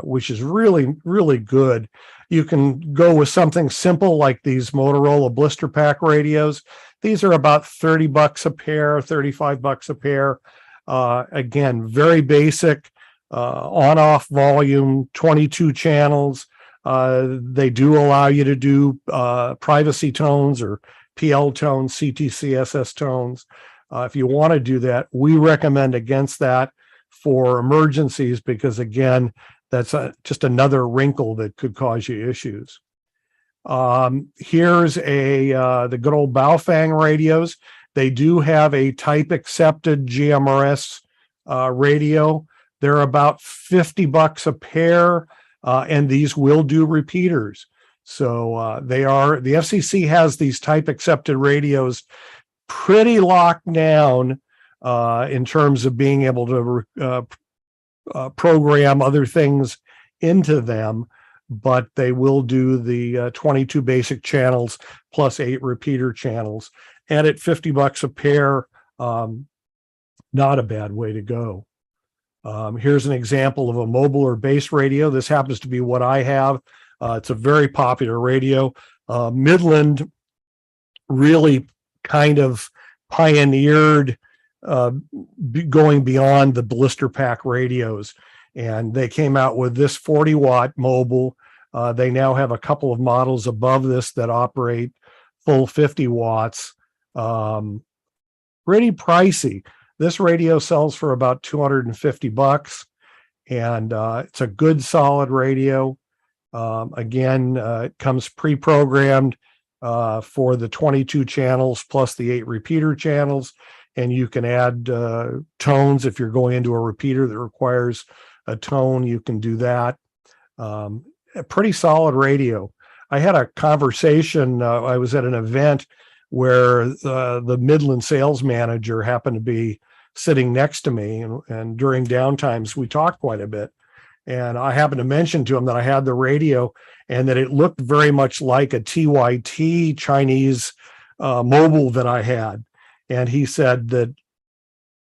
which is really, really good. You can go with something simple like these Motorola Blister Pack radios. These are about $30 a pair, $35 a pair. Again, very basic, on-off volume, 22 channels. They do allow you to do privacy tones or PL tones, CTCSS tones. If you want to do that, we recommend against that for emergencies, because again, that's just another wrinkle that could cause you issues. Here's the good old Baofang radios. They do have a type accepted GMRS radio. They're about $50 a pair, and these will do repeaters. So the FCC has these type accepted radios pretty locked down in terms of being able to program other things into them, but they will do the 22 basic channels plus 8 repeater channels. And at $50 a pair, not a bad way to go. Here's an example of a mobile or base radio. This happens to be what I have. It's a very popular radio. Midland really kind of pioneered going beyond the blister pack radios, and they came out with this 40-watt mobile. They now have a couple of models above this that operate full 50 watts. Pretty pricey. This radio sells for about $250, and it's a good solid radio. Again, it comes pre-programmed for the 22 channels plus the 8 repeater channels, and you can add tones. If you're going into a repeater that requires a tone, you can do that. A pretty solid radio. I had a conversation, I was at an event where the Midland sales manager happened to be sitting next to me, and during downtimes we talked quite a bit. And I happened to mention to him that I had the radio and that it looked very much like a TYT Chinese mobile that I had. And he said that,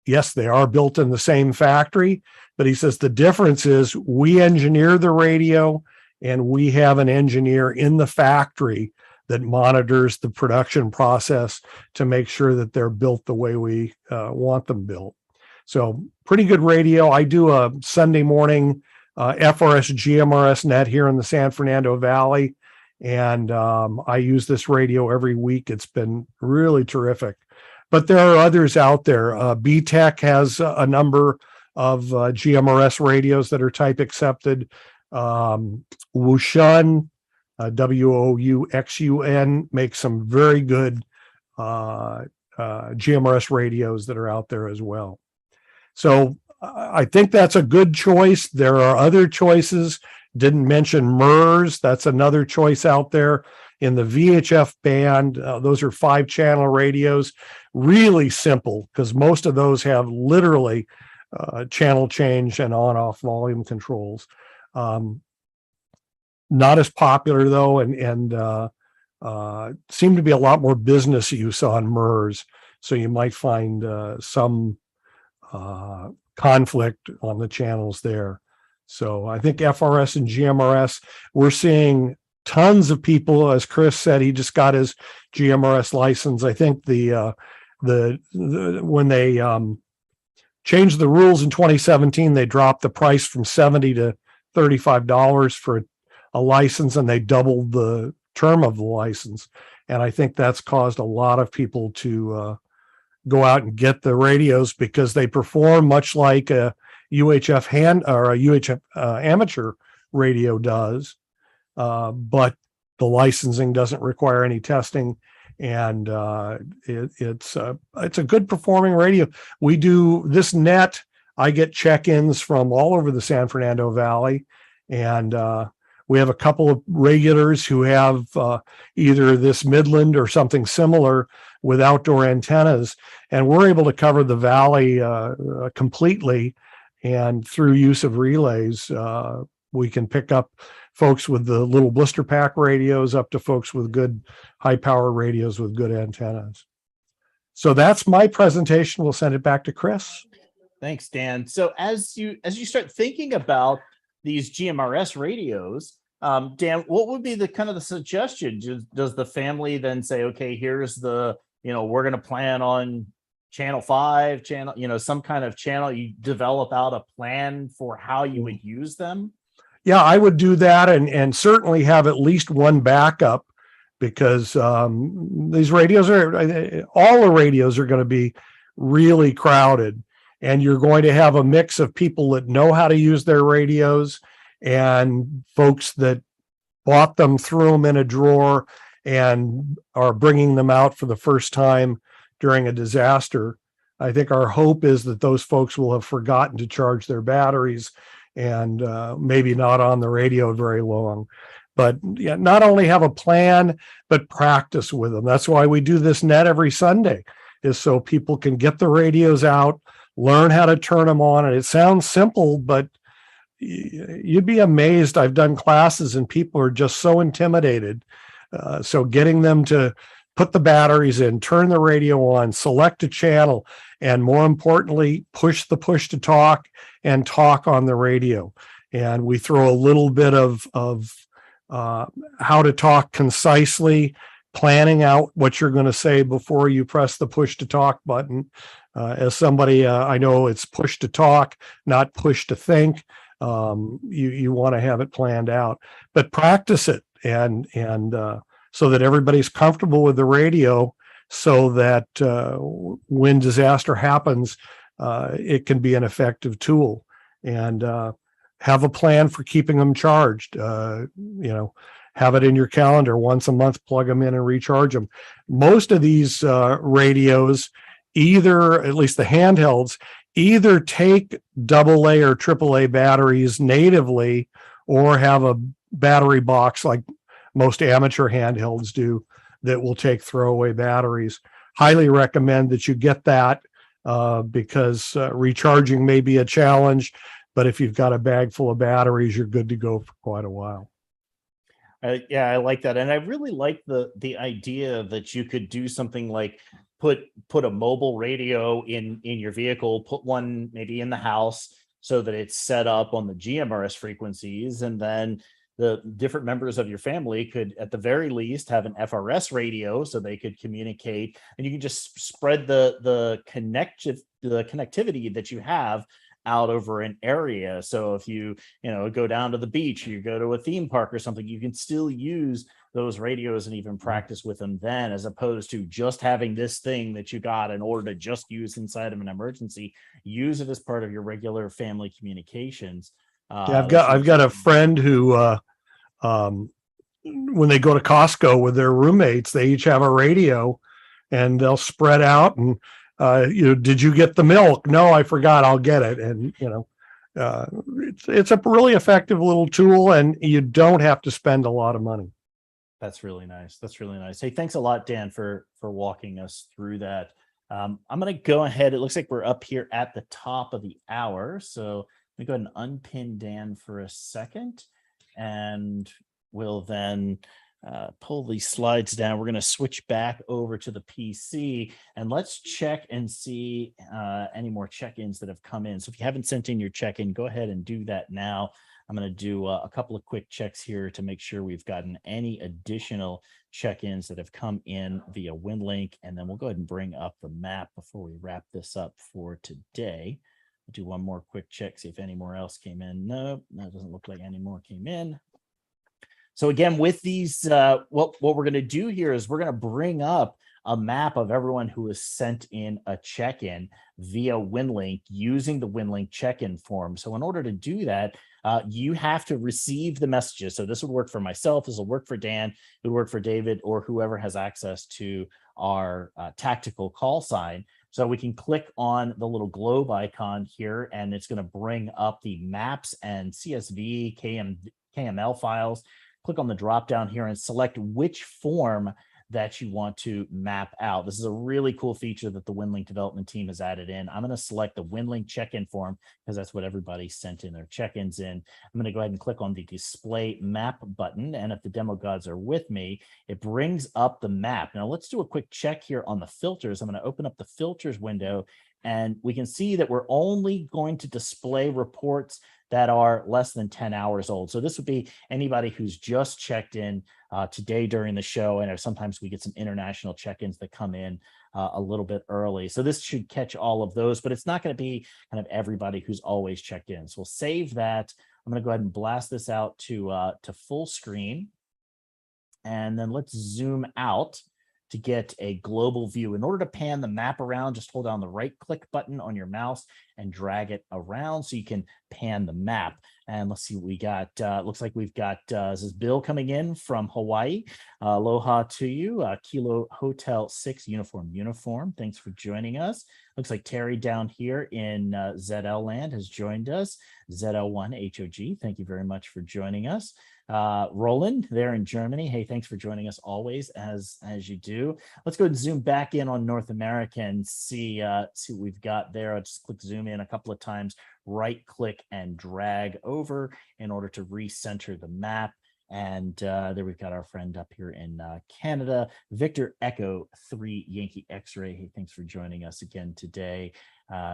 yes, they are built in the same factory, but he says the difference is we engineer the radio and we have an engineer in the factory that monitors the production process to make sure that they're built the way we want them built. So pretty good radio. I do a Sunday morning FRS GMRS net here in the San Fernando Valley. And I use this radio every week. It's been really terrific. But there are others out there. BTEC has a number of GMRS radios that are type accepted. Wouxun, WOUXUN, makes some very good GMRS radios that are out there as well. So I think that's a good choice. There are other choices. Didn't mention MERS. That's another choice out there in the VHF band. Those are 5-channel radios. Really simple because most of those have literally channel change and on-off volume controls. Not as popular though, and seem to be a lot more business use on MERS. So you might find some conflict on the channels there. So I think FRS and GMRS, we're seeing tons of people, as Chris said, he just got his GMRS license. I think the when they changed the rules in 2017, they dropped the price from $70 to $35 for a license, and they doubled the term of the license. And I think that's caused a lot of people to go out and get the radios because they perform much like a UHF hand or a UHF amateur radio does, but the licensing doesn't require any testing, and it's a good performing radio. We do this net. I get check-ins from all over the San Fernando Valley, and we have a couple of regulars who have either this Midland or something similar with outdoor antennas, and we're able to cover the valley completely. And through use of relays, we can pick up folks with the little blister pack radios up to folks with good high power radios with good antennas. So that's my presentation. We'll send it back to Chris. Thanks, Dan. So as you start thinking about these GMRS radios, Dan, what would be the kind of the suggestion? Does the family then say, okay, here's the, we're going to plan on channel 5, some kind of channel, you develop out a plan for how you would use them? Yeah, I would do that, and certainly have at least one backup, because these radios all the radios are going to be really crowded, and you're going to have a mix of people that know how to use their radios and folks that bought them, threw them in a drawer, and are bringing them out for the first time during a disaster. I think our hope is that those folks will have forgotten to charge their batteries and maybe not on the radio very long. But yeah, not only have a plan, but practice with them. That's why we do this net every Sunday, is so people can get the radios out, learn how to turn them on. And it sounds simple, but you'd be amazed. I've done classes and people are just so intimidated. So getting them to put the batteries in, turn the radio on, select a channel, and more importantly, push the push to talk and talk on the radio. And we throw a little bit of how to talk concisely, planning out what you're going to say before you press the push to talk button. As somebody, I know it's push to talk, not push to think. You want to have it planned out, but practice it and so that everybody's comfortable with the radio, so that when disaster happens, it can be an effective tool. And have a plan for keeping them charged. Have it in your calendar once a month, plug them in and recharge them. Most of these radios, either, at least the handhelds, either take AA or AAA batteries natively, or have a battery box like most amateur handhelds do that will take throwaway batteries. Highly recommend that you get that because recharging may be a challenge. But if you've got a bag full of batteries, you're good to go for quite a while. Yeah, I like that, and I really like the idea that you could do something like put a mobile radio in your vehicle, put one maybe in the house so that it's set up on the GMRS frequencies, and then the different members of your family could, at the very least, have an FRS radio so they could communicate, and you can just spread the connectivity that you have out over an area. So if you go down to the beach, you go to a theme park or something, you can still use those radios and even practice with them then, as opposed to just having this thing that you got in order to just use inside of an emergency. Use it as part of your regular family communications. Yeah, I've got a friend who when they go to Costco with their roommates, they each have a radio, and they'll spread out and did you get the milk? No, I forgot. I'll get it. And it's a really effective little tool, and you don't have to spend a lot of money. That's really nice. That's really nice. Hey, thanks a lot, Dan, for walking us through that. I'm going to go ahead. It looks like we're up here at the top of the hour. So let me go ahead and unpin Dan for a second, and we'll then pull these slides down. We're going to switch back over to the PC, and let's check and see any more check-ins that have come in. So if you haven't sent in your check-in, go ahead and do that now. I'm going to do a couple of quick checks here to make sure we've gotten any additional check-ins that have come in via Winlink, and then we'll go ahead and bring up the map before we wrap this up for today. I'll do one more quick check, see if any more else came in. Nope, that doesn't look like any more came in. So again, with these, what we're going to do here is we're going to bring up a map of everyone who has sent in a check-in via Winlink using the Winlink check-in form. So in order to do that, you have to receive the messages. So this would work for myself, this will work for Dan, it would work for David, or whoever has access to our tactical call sign. So we can click on the little globe icon here, and it's going to bring up the maps and CSV, KML files. Click on the drop down here and select which form that you want to map out. This is a really cool feature that the Winlink development team has added in. I'm going to select the Winlink check-in form because that's what everybody sent in their check-ins in. I'm going to go ahead and click on the display map button. And if the demo gods are with me, it brings up the map. Now let's do a quick check here on the filters. I'm going to open up the filters window, and we can see that we're only going to display reports that are less than 10 hours old. So this would be anybody who's just checked in today during the show. And sometimes we get some international check-ins that come in a little bit early. So this should catch all of those, but it's not going to be kind of everybody who's always checked in. So we'll save that. I'm going to go ahead and blast this out to full screen. And then let's zoom out to get a global view. In order to pan the map around, just hold down the right click button on your mouse and drag it around so you can pan the map. And let's see what we got. Looks like we've got, this is Bill coming in from Hawaii. Aloha to you. Kilo Hotel 6 uniform. Thanks for joining us. Looks like Terry down here in ZL land has joined us. ZL1 HOG. Thank you very much for joining us. Roland there in Germany. Hey, thanks for joining us always as you do. Let's go and zoom back in on North America and see what we've got there. I'll just click zoom in a couple of times, right click and drag over in order to recenter the map. And there we've got our friend up here in Canada, Victor Echo 3 Yankee X-ray. Hey, thanks for joining us again today.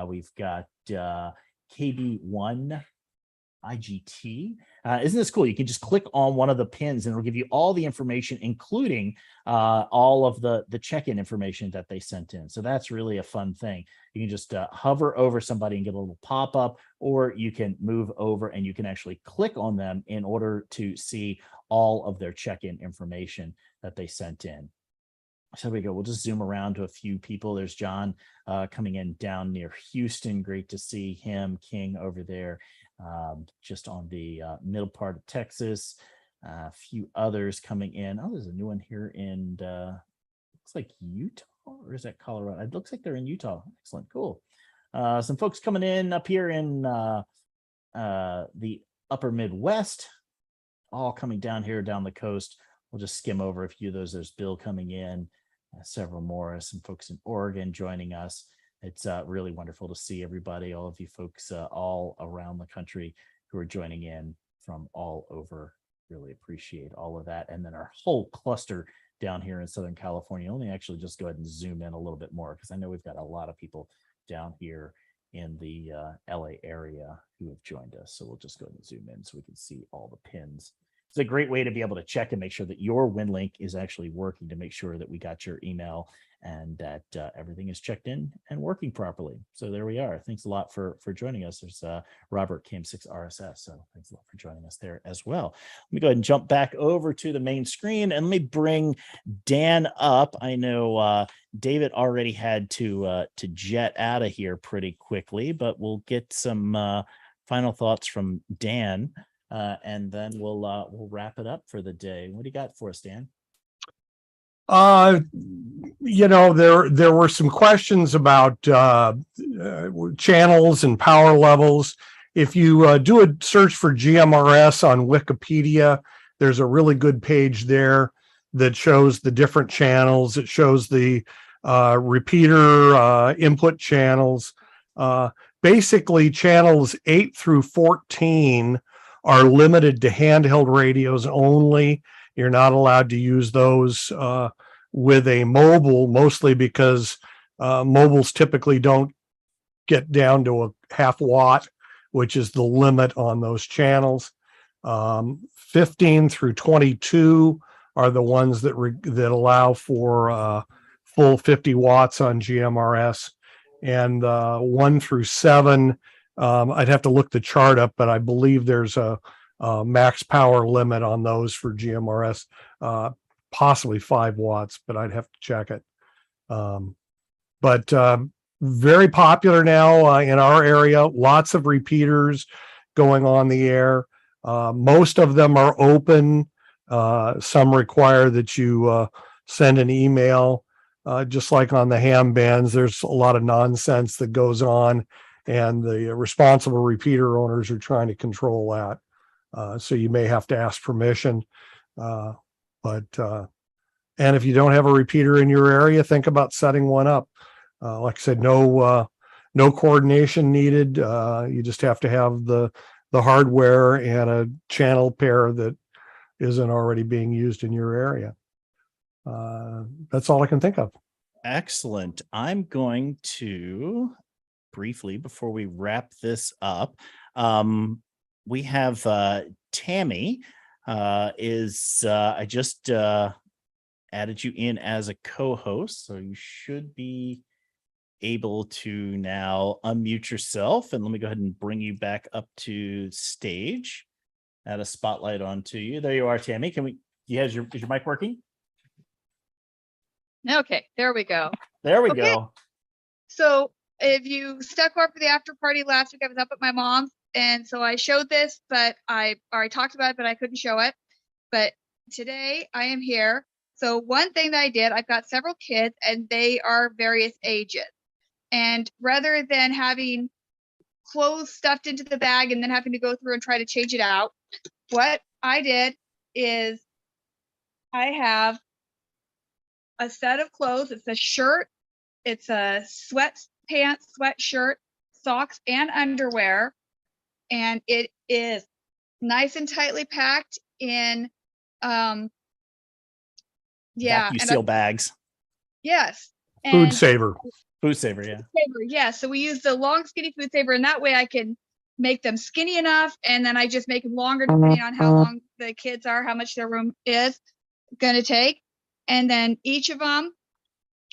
We've got KB1 IGT. Isn't this cool? You can just click on one of the pins and it'll give you all the information, including all of the check-in information that they sent in. So that's really a fun thing. You can just hover over somebody and get a little pop-up, or you can move over and you can actually click on them in order to see all of their check-in information that they sent in. So we go. We'll just zoom around to a few people. There's John coming in down near Houston. Great to see him. King over there, just on the middle part of Texas. A few others coming in. Oh, there's a new one here in looks like Utah, or is that Colorado? It looks like they're in Utah. Excellent, cool. Some folks coming in up here in the upper Midwest, all coming down here down the coast. We'll just skim over a few of those. There's Bill coming in, several more, some folks in Oregon joining us. It's really wonderful to see everybody, all of you folks all around the country who are joining in from all over. Really appreciate all of that. And then our whole cluster down here in Southern California. Let me actually just go ahead and zoom in a little bit more, because I know we've got a lot of people down here in the LA area who have joined us. So we'll just go ahead and zoom in so we can see all the pins. It's a great way to be able to check and make sure that your Winlink is actually working, to make sure that we got your email and that everything is checked in and working properly. So there we are. Thanks a lot for joining us. There's Robert Cam6 RSS. So thanks a lot for joining us there as well. Let me go ahead and jump back over to the main screen and let me bring Dan up. I know David already had to jet out of here pretty quickly, but we'll get some final thoughts from Dan, and then we'll wrap it up for the day. What do you got for us, Dan? There were some questions about channels and power levels. If you do a search for GMRS on Wikipedia, there's a really good page there that shows the different channels. It shows the repeater input channels. Basically, channels 8 through 14 are limited to handheld radios only. You're not allowed to use those with a mobile, mostly because mobiles typically don't get down to a half watt, which is the limit on those channels. 15 through 22 are the ones that allow for full 50 watts on GMRS, and 1 through 7, I'd have to look the chart up, but I believe there's a max power limit on those for GMRS, possibly 5 watts, but I'd have to check it. But very popular now in our area. Lots of repeaters going on the air. Most of them are open. Some require that you send an email. Just like on the ham bands, there's a lot of nonsense that goes on, and the responsible repeater owners are trying to control that. So you may have to ask permission. And if you don't have a repeater in your area, think about setting one up. Like I said, no coordination needed. You just have to have the hardware and a channel pair that isn't already being used in your area. That's all I can think of. Excellent. I'm going to briefly, before we wrap this up, we have Tammy I just added you in as a co-host, so you should be able to now unmute yourself, and let me go ahead and bring you back up to stage. Add a spotlight onto you. There you are, Tammy. Is your mic working? Okay, there we go. There we go. So if you stuck up for the after party last week, I was up at my mom's, and so I showed this, but I already talked about it, but I couldn't show it. But today I am here. So one thing that I did, I've got several kids, and they are various ages. And rather than having clothes stuffed into the bag and then having to go through and try to change it out, what I did is I have a set of clothes. It's a shirt, it's a sweatpants, sweatshirt, socks, and underwear. And it is nice and tightly packed in vacuum seal bags. Yes. Food saver. Food saver, yeah. Yeah. So we use the long skinny food saver, and that way I can make them skinny enough, and then I just make them longer depending on how long the kids are, how much their room is going to take. And then each of them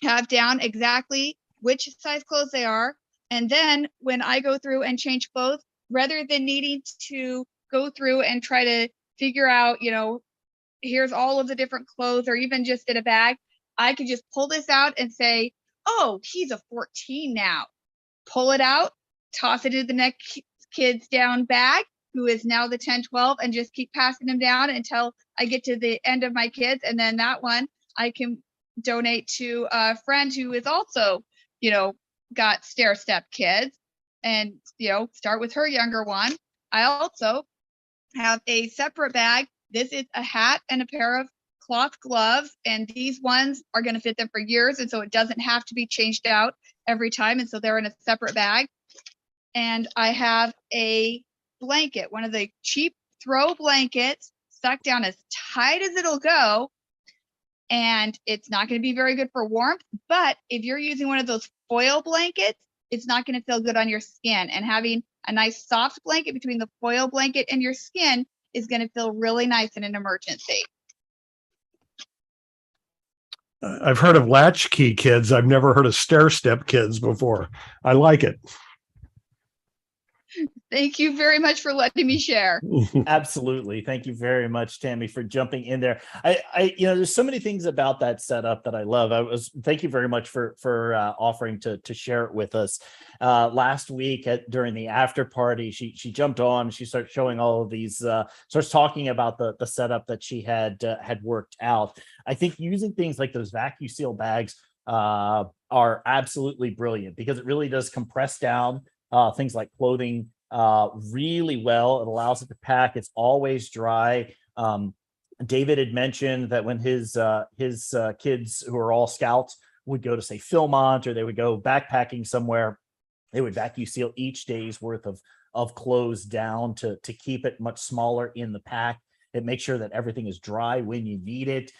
have down exactly which size clothes they are. And then when I go through and change clothes, rather than needing to go through and try to figure out, here's all of the different clothes, or even just in a bag, I can just pull this out and say, oh, he's a 14 now. Pull it out, toss it into the next kid's down bag, who is now the 10, 12, and just keep passing them down until I get to the end of my kids. And then that one I can donate to a friend who is also, got stair-step kids, and, start with her younger one. I also have a separate bag. This is a hat and a pair of cloth gloves, and these ones are going to fit them for years, and so it doesn't have to be changed out every time, and so they're in a separate bag. And I have a blanket, one of the cheap throw blankets, stuck down as tight as it'll go, and it's not going to be very good for warmth, but if you're using one of those foil blankets, it's not going to feel good on your skin, and having a nice soft blanket between the foil blanket and your skin is going to feel really nice in an emergency. I've heard of latchkey kids. I've never heard of stair step kids before. I like it. Thank you very much for letting me share. Absolutely. Thank you very much, Tammy, for jumping in there. There's so many things about that setup that I love. Thank you very much for offering to share it with us. Last week during the after party, she jumped on, she started showing all of these, starts talking about the setup that she had worked out. I think using things like those vacuum seal bags are absolutely brilliant, because it really does compress down things like clothing really well. It allows it to pack. It's always dry. David had mentioned that when his kids, who are all scouts, would go to, say, Philmont, or they would go backpacking somewhere, they would vacuum seal each day's worth of clothes down to keep it much smaller in the pack. It makes sure that everything is dry when you need it.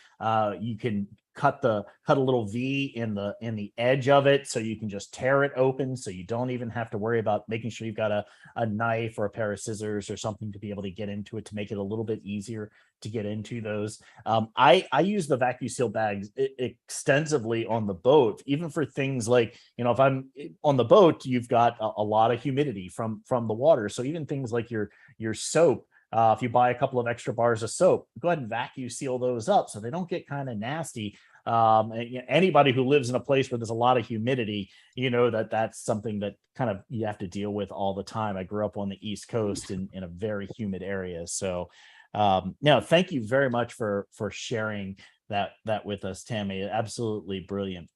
You can cut a little V in the edge of it, so you can just tear it open, so you don't even have to worry about making sure you've got a knife or a pair of scissors or something to be able to get into it, to make it a little bit easier to get into those. I use the vacuum seal bags extensively on the boat, even for things like, if I'm on the boat, you've got a lot of humidity from the water. So even things like your soap, if you buy a couple of extra bars of soap, go ahead and vacuum seal those up so they don't get kind of nasty. Anybody who lives in a place where there's a lot of humidity, that's something that kind of you have to deal with all the time. I grew up on the East Coast in a very humid area. So thank you very much for sharing that with us, Tammy. Absolutely brilliant.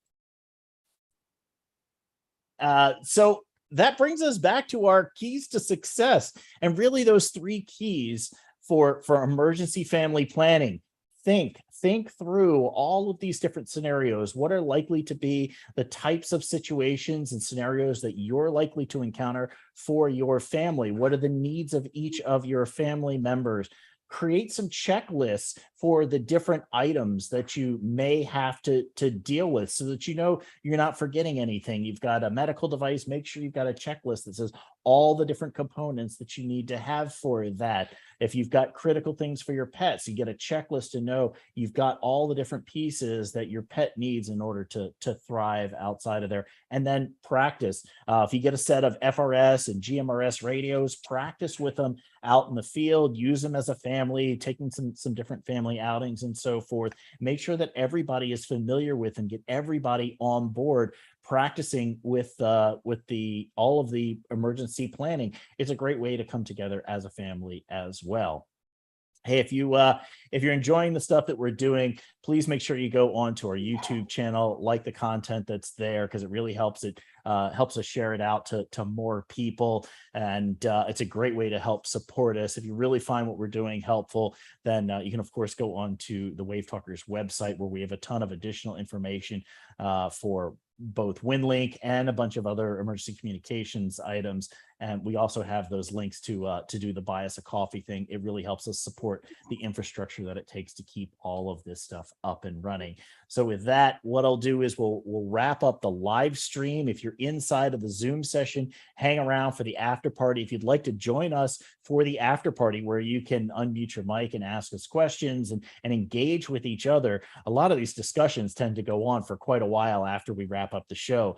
So that brings us back to our keys to success, and really those 3 keys for emergency family planning. Think through all of these different scenarios. What are likely to be the types of situations and scenarios that you're likely to encounter for your family? What are the needs of each of your family members? Create some checklists for the different items that you may have to deal with, so that you're not forgetting anything. You've got a medical device, make sure you've got a checklist that says all the different components that you need to have for that. If you've got critical things for your pets, you get a checklist to know you've got all the different pieces that your pet needs in order to thrive outside of there. And then practice. If you get a set of FRS and GMRS radios, practice with them out in the field, use them as a family, taking some different family outings and so forth. Make sure that everybody is familiar with and get everybody on board practicing with all of the emergency planning. It's a great way to come together as a family as well. Hey, if you're enjoying the stuff that we're doing, please make sure you go on to our YouTube channel, like the content that's there, because it really helps us share it out to more people. And it's a great way to help support us. If you really find what we're doing helpful, then you can, of course, go on to the WaveTalkers website, where we have a ton of additional information for both Winlink and a bunch of other emergency communications items. And we also have those links to do the buy us a coffee thing. It really helps us support the infrastructure that it takes to keep all of this stuff up and running. So with that, what I'll do is we'll wrap up the live stream. If you're inside of the Zoom session, hang around for the after party. If you'd like to join us for the after party, where you can unmute your mic and ask us questions and engage with each other. A lot of these discussions tend to go on for quite a while after we wrap up the show.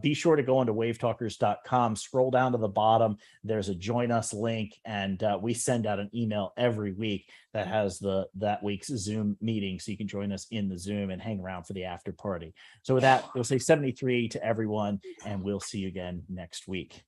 Be sure to go onto wavetalkers.com, scroll down to the bottom. There's a join us link, and we send out an email every week that has that week's Zoom meeting, so you can join us in the Zoom and hang around for the after party. So with that, we'll say 73 to everyone, and we'll see you again next week.